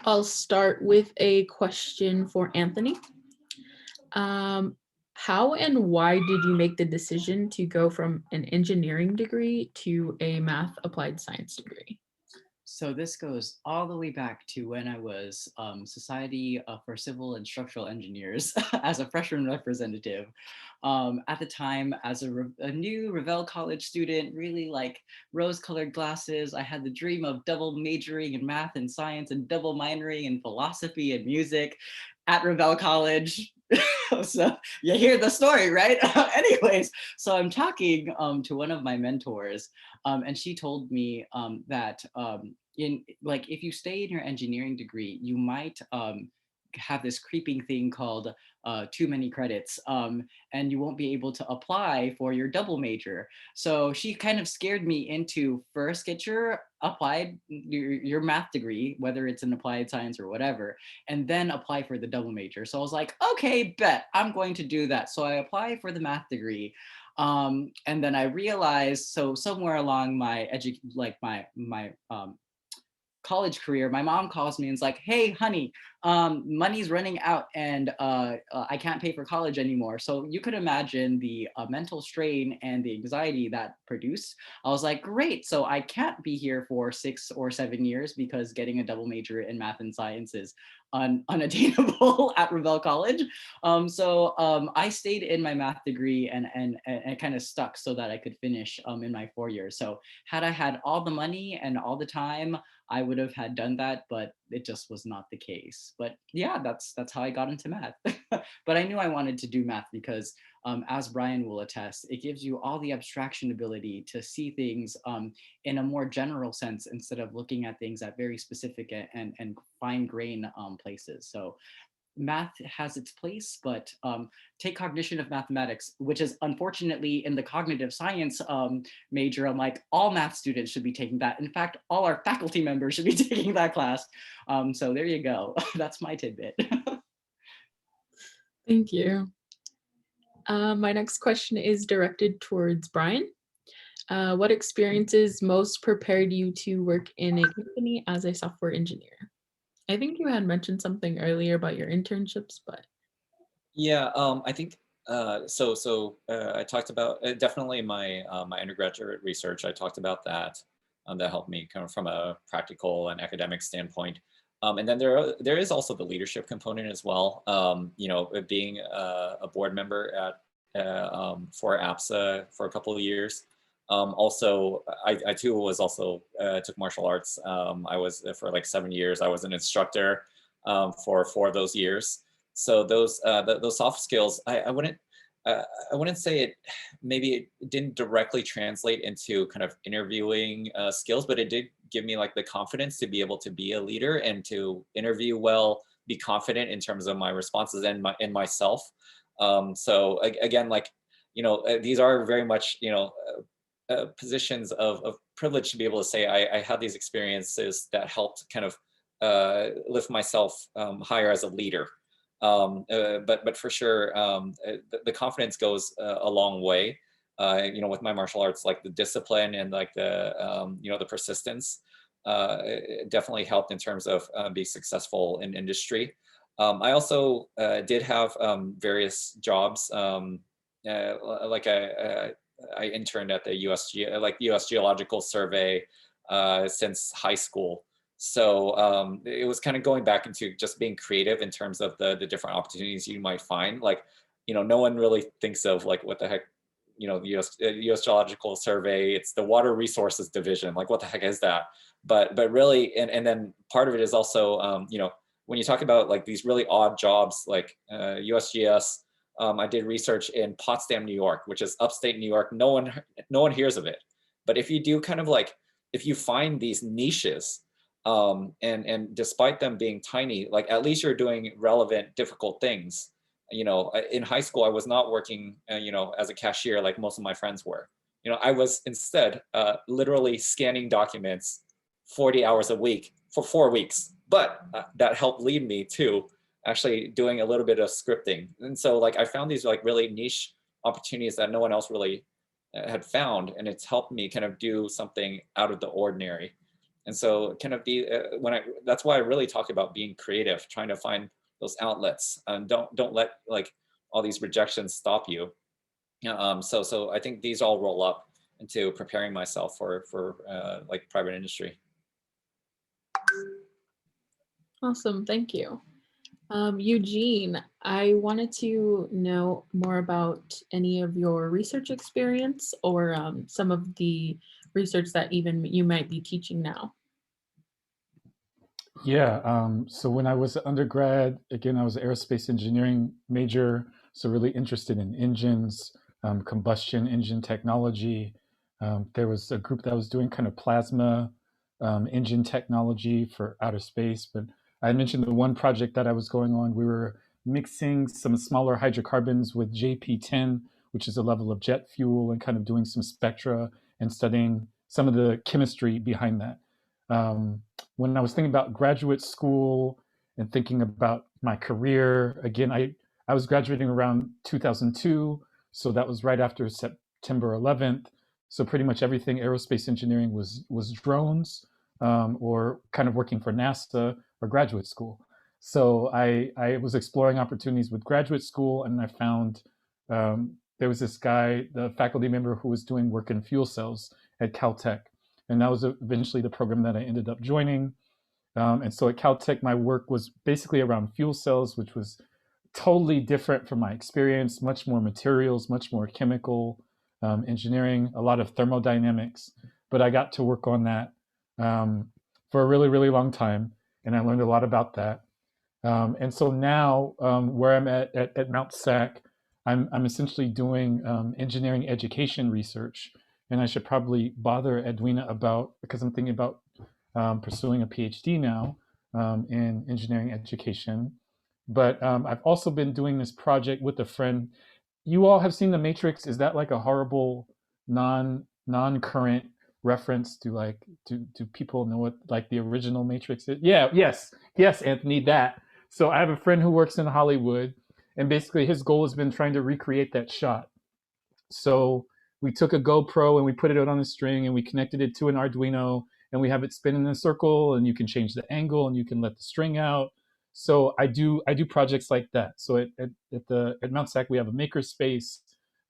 I'll start with a question for Anthony. How and why did you make the decision to go from an engineering degree to a math applied science degree? So this goes all the way back to when I was Society for Civil and Structural Engineers as a freshman representative. At the time, as a new Revelle College student, really like rose-colored glasses, I had the dream of double majoring in math and science and double minoring in philosophy and music at Revelle College. So you hear the story, right? Anyways, so I'm talking to one of my mentors, and she told me that if you stay in your engineering degree, you might have this creeping thing called too many credits, and you won't be able to apply for your double major. So she kind of scared me into first get your your math degree, whether it's in applied science or whatever, and then apply for the double major. So I was like, okay, bet, I'm going to do that. So I apply for the math degree. And then I realized, so somewhere along my college career, my mom calls me and is like, hey, honey, money's running out and I can't pay for college anymore. So you could imagine the mental strain and the anxiety that produced. I was like, great. So I can't be here for 6 or 7 years because getting a double major in math and science is unattainable at Revelle College. So I stayed in my math degree and kind of stuck so that I could finish in my 4 years. So had I had all the money and all the time, I would have had done that, but it just was not the case. But yeah, that's how I got into math. But I knew I wanted to do math because, as Brian will attest, it gives you all the abstraction ability to see things in a more general sense instead of looking at things at very specific and fine grain places. So math has its place, but take cognition of mathematics, which is unfortunately in the cognitive science major. I'm like, all math students should be taking that. In fact, all our faculty members should be taking that class. So there you go. That's my tidbit. Thank you. My next question is directed towards Brian. What experiences most prepared you to work in a company as a software engineer? I think you had mentioned something earlier about your internships, but. Yeah, I think I talked about definitely my my undergraduate research. I talked about that. That helped me kind of from a practical and academic standpoint. And then there is also the leadership component as well. You know, being a board member at for APSA for a couple of years. Also, I too was also took martial arts. I was for like 7 years. I was an instructor for 4 of those years. So those soft skills, I wouldn't say it, maybe it didn't directly translate into kind of interviewing skills, but it did give me like the confidence to be able to be a leader and to interview well, be confident in terms of my responses and myself. So again, like, you know, these are very much, you know, positions of privilege to be able to say I had these experiences that helped kind of lift myself higher as a leader. But for sure, the confidence goes a long way. You know, with my martial arts, like the discipline and like the you know, the persistence, it definitely helped in terms of being successful in industry. I also did have various jobs. Like I interned at the US Geological Survey since high school. So it was kind of going back into just being creative in terms of the different opportunities you might find. Like, you know, no one really thinks of like, what the heck, you know, the US Geological Survey, it's the Water Resources Division. Like, what the heck is that? But really, and then part of it is also, you know, when you talk about like these really odd jobs, like USGS, I did research in Potsdam, New York, which is upstate New York. No one hears of it. But if you do kind of like, if you find these niches, and despite them being tiny, like at least you're doing relevant, difficult things. You know, in high school, I was not working, you know, as a cashier like most of my friends were. You know, I was instead literally scanning documents 40 hours a week for 4 weeks. But that helped lead me to actually doing a little bit of scripting. And so like I found these like really niche opportunities that no one else really had found. And it's helped me kind of do something out of the ordinary. And so kind of be that's why I really talk about being creative, trying to find those outlets, and don't let like all these rejections stop you. So I think these all roll up into preparing myself for like private industry. Awesome, thank you. Eugene, I wanted to know more about any of your research experience or some of the research that even you might be teaching now. Yeah, so when I was an undergrad, again, I was an aerospace engineering major, so really interested in engines, combustion engine technology. There was a group that was doing kind of plasma engine technology for outer space, but I mentioned the one project that I was going on, we were mixing some smaller hydrocarbons with JP10, which is a level of jet fuel, and kind of doing some spectra and studying some of the chemistry behind that. When I was thinking about graduate school and thinking about my career, again, I was graduating around 2002, so that was right after September 11th. So pretty much everything aerospace engineering was drones, or kind of working for NASA or graduate school. So I was exploring opportunities with graduate school, and I found there was this guy, the faculty member, who was doing work in fuel cells at Caltech. And that was eventually the program that I ended up joining. And so at Caltech, my work was basically around fuel cells, which was totally different from my experience, much more materials, much more chemical engineering, a lot of thermodynamics. But I got to work on that for a really, really long time. And I learned a lot about that. And so now where I'm at Mount SAC, I'm essentially doing engineering education research. And I should probably bother Edwina about, because I'm thinking about pursuing a PhD now in engineering education. But I've also been doing this project with a friend. You all have seen The Matrix. Is that like a horrible non-current reference to, like, do people know what like the original Matrix is? Yeah, yes, Anthony, that. So I have a friend who works in Hollywood, and basically his goal has been trying to recreate that shot. So we took a GoPro and we put it out on a string and we connected it to an Arduino, and we have it spin in a circle, and you can change the angle and you can let the string out. So I do projects like that. So at Mount SAC, we have a maker space,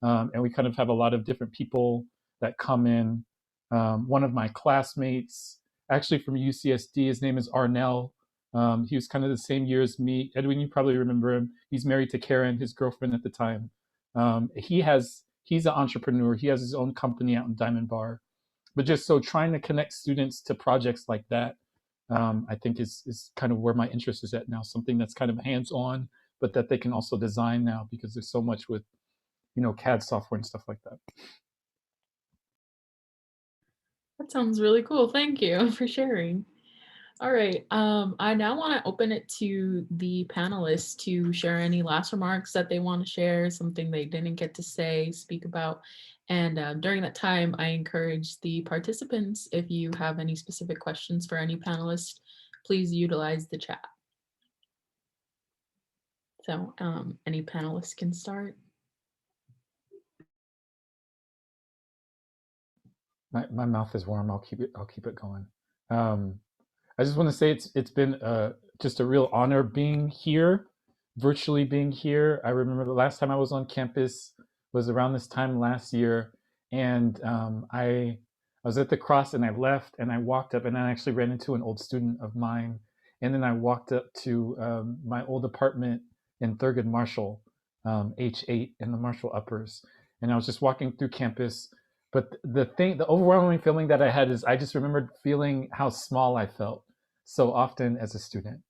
and we kind of have a lot of different people that come in. One of my classmates, actually from UCSD, his name is Arnell. He was kind of the same year as me. Edwin, you probably remember him. He's married to Karen, his girlfriend at the time. He's an entrepreneur. He has his own company out in Diamond Bar. But just so trying to connect students to projects like that, I think is kind of where my interest is at now. Something that's kind of hands-on, but that they can also design now, because there's so much with, CAD software and stuff like that. That sounds really cool. Thank you for sharing. All right. I now want to open it to the panelists to share any last remarks that they want to share, something they didn't get to say, speak about. And during that time, I encourage the participants, if you have any specific questions for any panelist, please utilize the chat. So any panelists can start. My mouth is warm. I'll keep it going. I just want to say it's been just a real honor being here, virtually being here. I remember the last time I was on campus was around this time last year, and I was at the Cross, and I left and I walked up, and I actually ran into an old student of mine, and then I walked up to my old apartment in Thurgood Marshall, H8 in the Marshall Uppers, and I was just walking through campus. But the overwhelming feeling that I had is I just remembered feeling how small I felt so often as a student.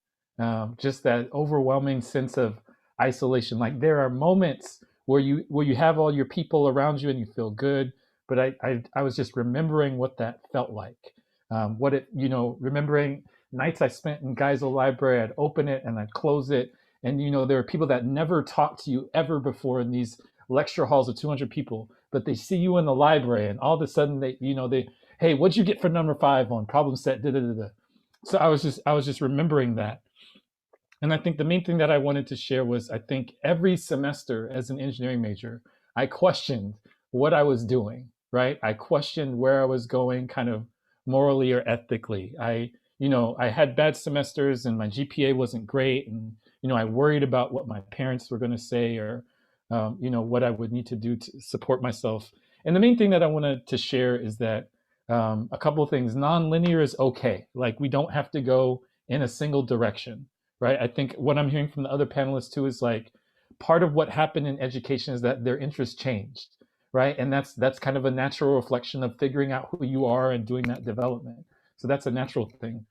Just that overwhelming sense of isolation. Like, there are moments where you have all your people around you and you feel good, but I was just remembering what that felt like. Remembering nights I spent in Geisel Library. I'd open it and I'd close it, and there are people that never talked to you ever before in these lecture halls of 200 people, but they see you in the library, and all of a sudden they hey, what'd you get for number 5 on problem set? Da, da, da, da. So I was just remembering that. And I think the main thing that I wanted to share was, I think every semester as an engineering major, I questioned what I was doing, right? I questioned where I was going, kind of morally or ethically. I had bad semesters and my GPA wasn't great, and I worried about what my parents were going to say, or what I would need to do to support myself. And the main thing that I wanted to share is that a couple of things. Non-linear is okay. Like, we don't have to go in a single direction, right? I think what I'm hearing from the other panelists too is, like, part of what happened in education is that their interests changed, right? And that's kind of a natural reflection of figuring out who you are and doing that development. So that's a natural thing.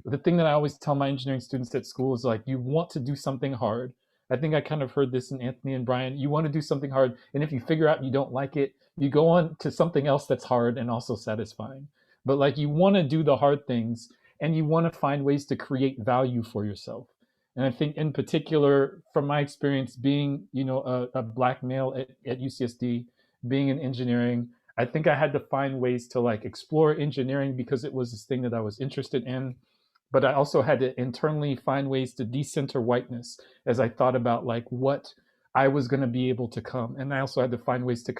The thing that I always tell my engineering students at school is, like, you want to do something hard. I think I kind of heard this in Anthony and Brian. You want to do something hard, and if you figure out you don't like it, you go on to something else that's hard and also satisfying. But, like, you want to do the hard things, and you want to find ways to create value for yourself. And I think in particular, from my experience being, a Black male at UCSD, being in engineering, I think I had to find ways to like explore engineering because it was this thing that I was interested in. But I also had to internally find ways to decenter whiteness as I thought about like what I was going to be able to come. And I also had to find ways to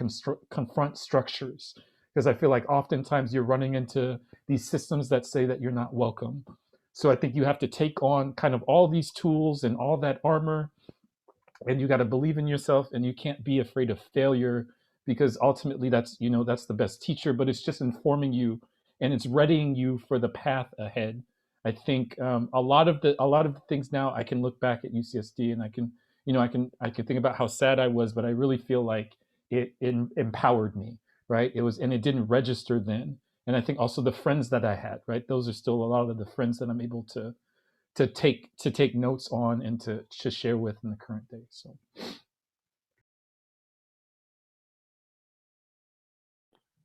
confront structures, because I feel like oftentimes you're running into these systems that say that you're not welcome. So I think you have to take on kind of all these tools and all that armor, and you got to believe in yourself, and you can't be afraid of failure, because ultimately that's the best teacher, but it's just informing you and it's readying you for the path ahead. I think a lot of the things now I can look back at UCSD and I can think about how sad I was, but I really feel like it empowered me, right? It didn't register then. And I think also the friends that I had, right? Those are still a lot of the friends that I'm able to take notes on and to share with in the current day. So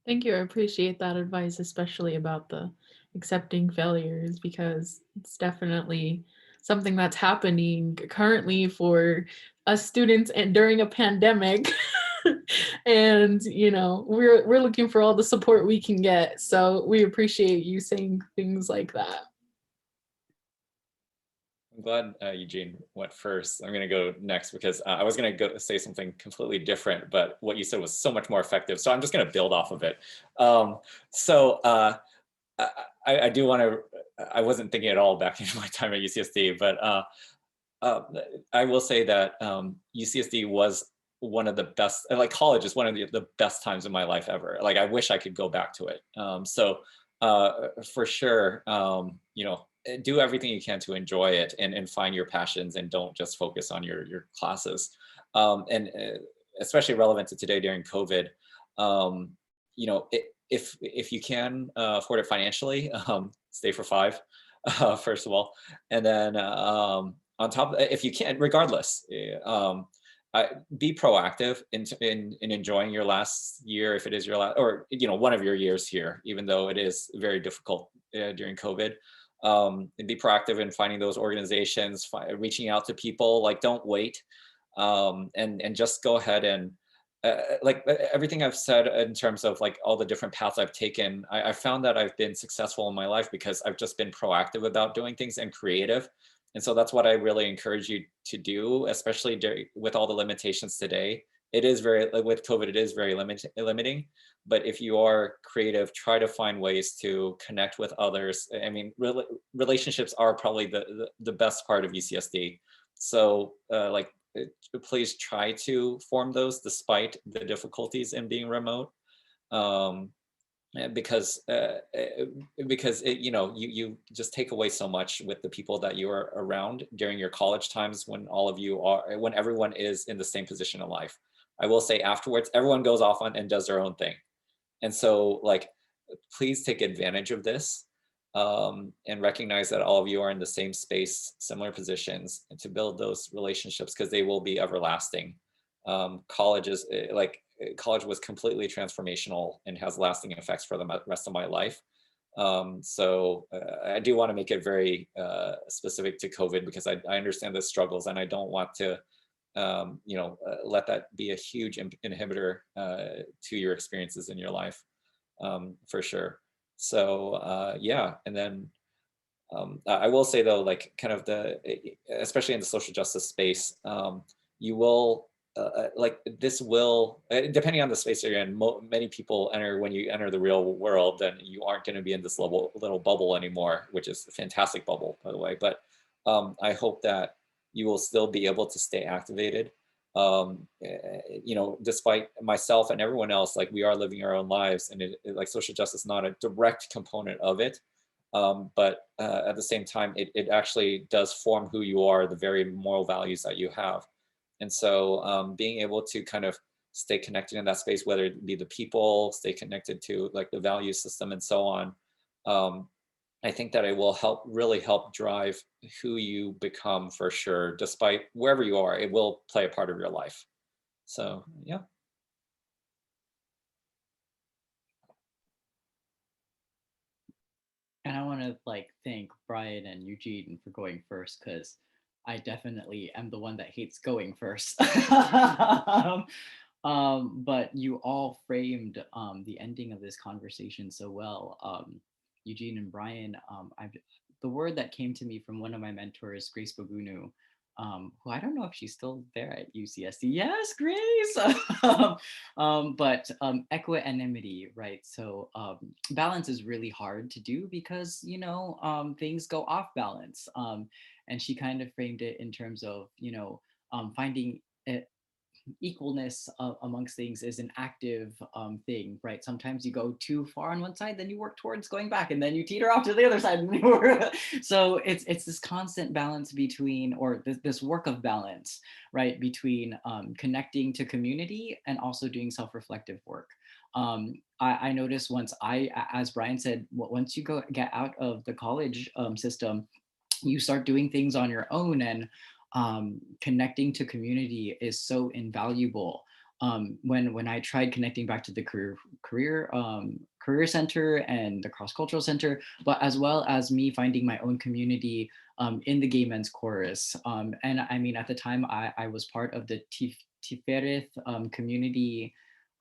Thank you. I appreciate that advice, especially about the accepting failures, because it's definitely something that's happening currently for us students and during a pandemic. And we're looking for all the support we can get. So we appreciate you saying things like that. I'm glad Eugene went first. I'm going to go next because I was going to go say something completely different, but what you said was so much more effective. So I'm just going to build off of it. I do want to, I wasn't thinking at all back in my time at UCSD, but I will say that UCSD was one of the best, like college is one of the best times in my life ever. Like I wish I could go back to it. For sure, do everything you can to enjoy it and find your passions, and don't just focus on your classes. Especially relevant to today during COVID, if you can afford it financially, stay for 5, first of all, and then on top of that, if you can, regardless, be proactive in enjoying your last year, if it is your last, or one of your years here, even though it is very difficult during COVID. And be proactive in finding those organizations, reaching out to people. Like, don't wait, and just go ahead and like everything I've said in terms of like all the different paths I've taken. I found that I've been successful in my life because I've just been proactive about doing things and creative. And so that's what I really encourage you to do, especially with all the limitations today. It is with COVID, it is very limiting. But if you are creative, try to find ways to connect with others. I mean, relationships are probably the best part of UCSD. So please try to form those despite the difficulties in being remote. Because you just take away so much with the people that you are around during your college times, when when everyone is in the same position in life. I will say afterwards, everyone goes off and does their own thing. And so please take advantage of this, and recognize that all of you are in the same space, similar positions, and to build those relationships, because they will be everlasting. College was completely transformational and has lasting effects for the rest of my life. I do want to make it very specific to COVID, because I understand the struggles, and I don't want to let that be a huge inhibitor to your experiences in your life, for sure. So yeah, and then I will say though, kind of especially in the social justice space, you will this will, depending on the space you're in, many people when you enter the real world, then you aren't going to be in this little bubble anymore, which is a fantastic bubble, by the way. But I hope that you will still be able to stay activated. Despite myself and everyone else, we are living our own lives, and social justice is not a direct component of it. But at the same time, it actually does form who you are, the very moral values that you have. And so being able to kind of stay connected in that space, whether it be the people, stay connected to the value system and so on, I think that it will really help drive who you become, for sure. Despite wherever you are, it will play a part of your life. So yeah. And I want to like thank Brian and Eugene for going first, because I definitely am the one that hates going first. But you all framed the ending of this conversation so well. Eugene and Brian, the word that came to me from one of my mentors, Grace Bogunu, who I don't know if she's still there at UCSD. Yes, Grace. But equanimity, right? So balance is really hard to do because, you know, things go off balance. And she kind of framed it in terms of, you know, finding it, equalness amongst things is an active thing, right? Sometimes you go too far on one side, then you work towards going back, and then you teeter off to the other side. So it's this constant balance between, or this work of balance, right? Between connecting to community and also doing self-reflective work. I noticed once as Brian said, once you get out of the college system, you start doing things on your own, and connecting to community is so invaluable. When I tried connecting back to the career center and the cross-cultural center, but as well as me finding my own community in the gay men's chorus. And I mean, at the time I was part of the Tiferet community,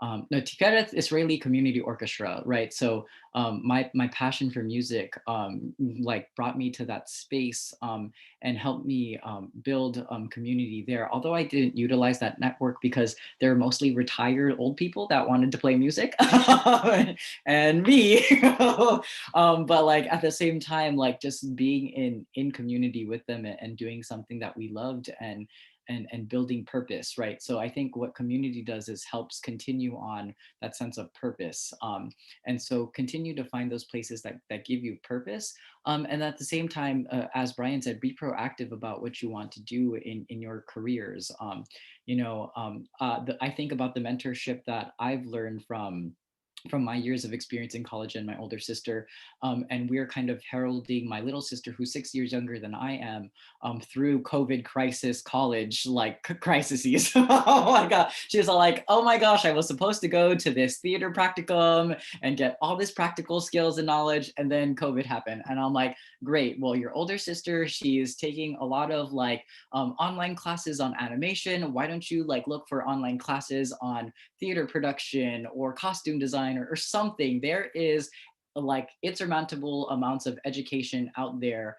no, Tiferet Israeli Community Orchestra, right? So my passion for music like brought me to that space and helped me build community there. Although I didn't utilize that network because they're mostly retired old people that wanted to play music and me. But like at the same time, like just being in community with them and doing something that we loved and building purpose, right? So I think what community does is helps continue on that sense of purpose. And so continue to find those places that give you purpose. And at the same time, as Brian said, be proactive about what you want to do in your careers. I think about the mentorship that I've learned from my years of experience in college and my older sister. And we're kind of heralding my little sister, who's 6 years younger than I am, through COVID crisis college, like crises. Oh my God. She's like, oh my gosh, I was supposed to go to this theater practicum and get all this practical skills and knowledge. And then COVID happened. And I'm like, great. Well, your older sister, she's taking a lot of like online classes on animation. Why don't you like look for online classes on theater production or costume design or something? There is like insurmountable amounts of education out there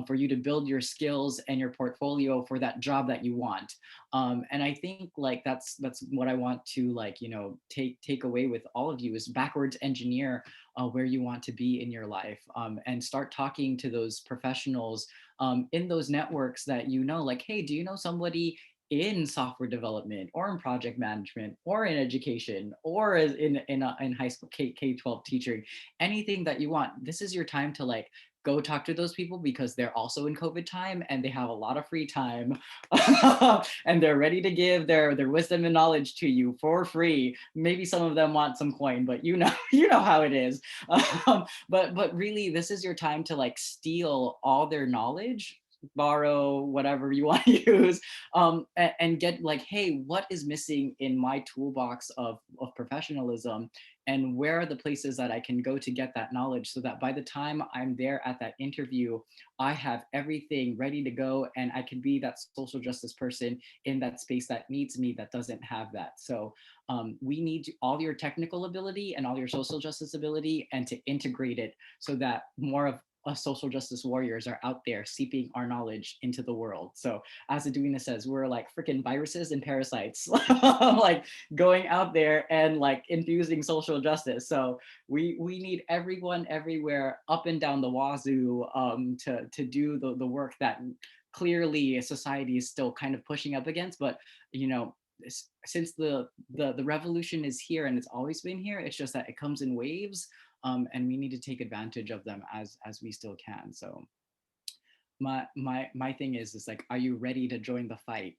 for you to build your skills and your portfolio for that job that you want. And I think like that's what I want to like, you know, take away with all of you is backwards engineer where you want to be in your life, and start talking to those professionals in those networks that, you know, like, hey, do you know somebody in software development or in project management or in education or in high school K-12 teaching, anything that you want? This is your time to like go talk to those people because they're also in COVID time and they have a lot of free time and they're ready to give their wisdom and knowledge to you for free. Maybe some of them want some coin, but you know how it is. But really, this is your time to like steal all their knowledge, borrow whatever you want to use, and get like, hey, what is missing in my toolbox of professionalism, and where are the places that I can go to get that knowledge, so that by the time I'm there at that interview, I have everything ready to go and I can be that social justice person in that space that needs me, that doesn't have that. So we need all your technical ability and all your social justice ability, and to integrate it so that more of us social justice warriors are out there seeping our knowledge into the world. So as Edwina says, we're like freaking viruses and parasites, like going out there and like infusing social justice. So we need everyone everywhere, up and down the wazoo, to do the work that clearly society is still kind of pushing up against. But you know, since the revolution is here and it's always been here, it's just that it comes in waves. And we need to take advantage of them as we still can. So my thing is like, are you ready to join the fight?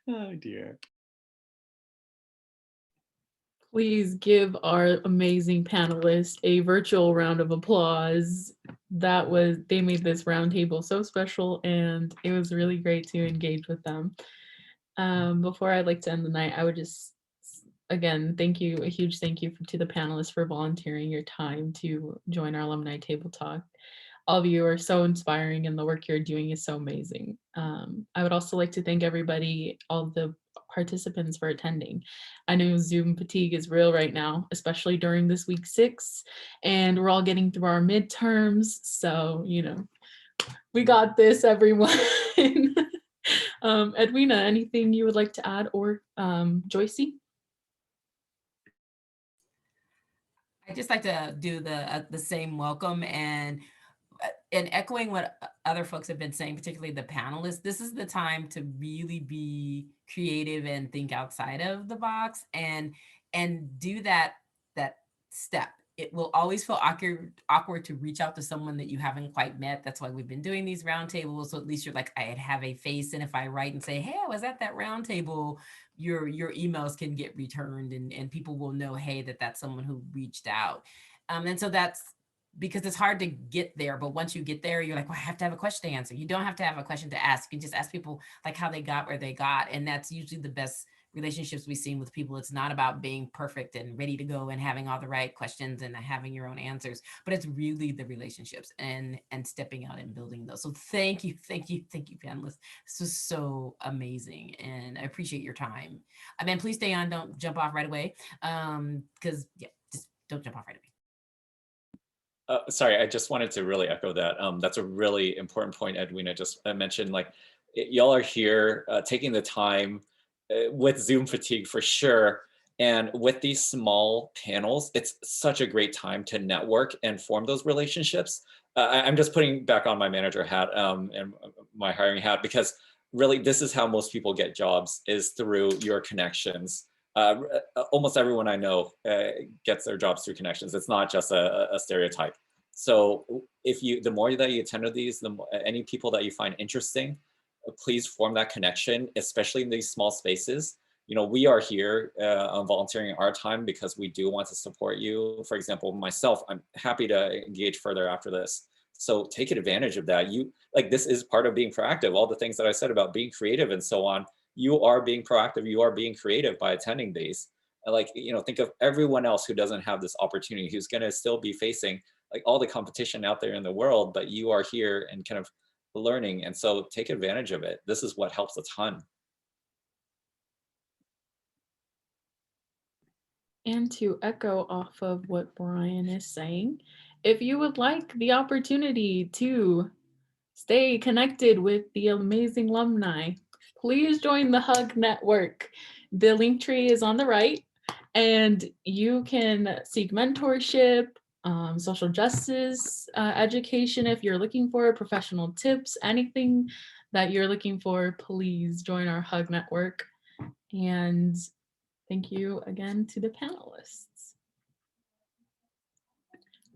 Oh dear. Please give our amazing panelists a virtual round of applause. They made this roundtable so special, and it was really great to engage with them. Before I'd like to end the night, I would just again, thank you, a huge thank you to the panelists for volunteering your time to join our Alumni Table Talk. All of you are so inspiring and the work you're doing is so amazing. I would also like to thank everybody, all of the participants for attending. I know Zoom fatigue is real right now, especially during this week 6, and we're all getting through our midterms. So, you know, we got this, everyone. Edwina, anything you would like to add, or Joycey? I just like to do the same welcome and echoing what other folks have been saying, particularly the panelists, this is the time to really be creative and think outside of the box and do that step. It will always feel awkward to reach out to someone that you haven't quite met. That's why we've been doing these roundtables. So at least you're like, I have a face. And if I write and say, hey, I was at that roundtable, your emails can get returned and people will know, hey, that's someone who reached out. And so that's because it's hard to get there. But once you get there, you're like, well, I have to have a question to answer. You don't have to have a question to ask. You can just ask people like how they got where they got. And that's usually the best relationships we've seen with people. It's not about being perfect and ready to go and having all the right questions and having your own answers, but it's really the relationships and stepping out and building those. So thank you, panelists. This was so amazing and I appreciate your time. I mean, please stay on, don't jump off right away. Because yeah, just don't jump off right away. Sorry, I just wanted to really echo that. That's a really important point Edwina just mentioned. Like, y'all are here taking the time with Zoom fatigue for sure. And with these small panels, it's such a great time to network and form those relationships. I'm just putting back on my manager hat and my hiring hat, because really this is how most people get jobs, is through your connections. Almost everyone I know gets their jobs through connections. It's not just a stereotype. So if the more that you attend to these, the more, any people that you find interesting, please form that connection, especially in these small spaces. You know, we are here volunteering our time because we do want to support you. For example, myself, I'm happy to engage further after this. So take advantage of that. This is part of being proactive. All the things that I said about being creative and so on, you are being proactive, you are being creative by attending these. Think of everyone else who doesn't have this opportunity, who's gonna still be facing like all the competition out there in the world, but you are here and kind of learning. And so take advantage of it. This is what helps a ton. And to echo off of what Brian is saying, if you would like the opportunity to stay connected with the amazing alumni, please join the Hug Network. The Linktree is on the right, and you can seek mentorship, social justice education if you're looking for professional tips, anything that you're looking for, please join our Hug Network. And thank you again to the panelists.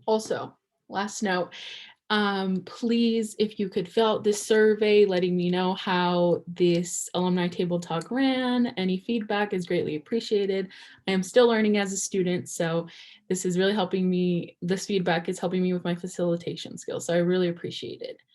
Also, last note, please, if you could fill out this survey letting me know how this Alumni Table Talk ran, any feedback is greatly appreciated. I am still learning as a student, so this is really helping me. This feedback is helping me with my facilitation skills, so I really appreciate it.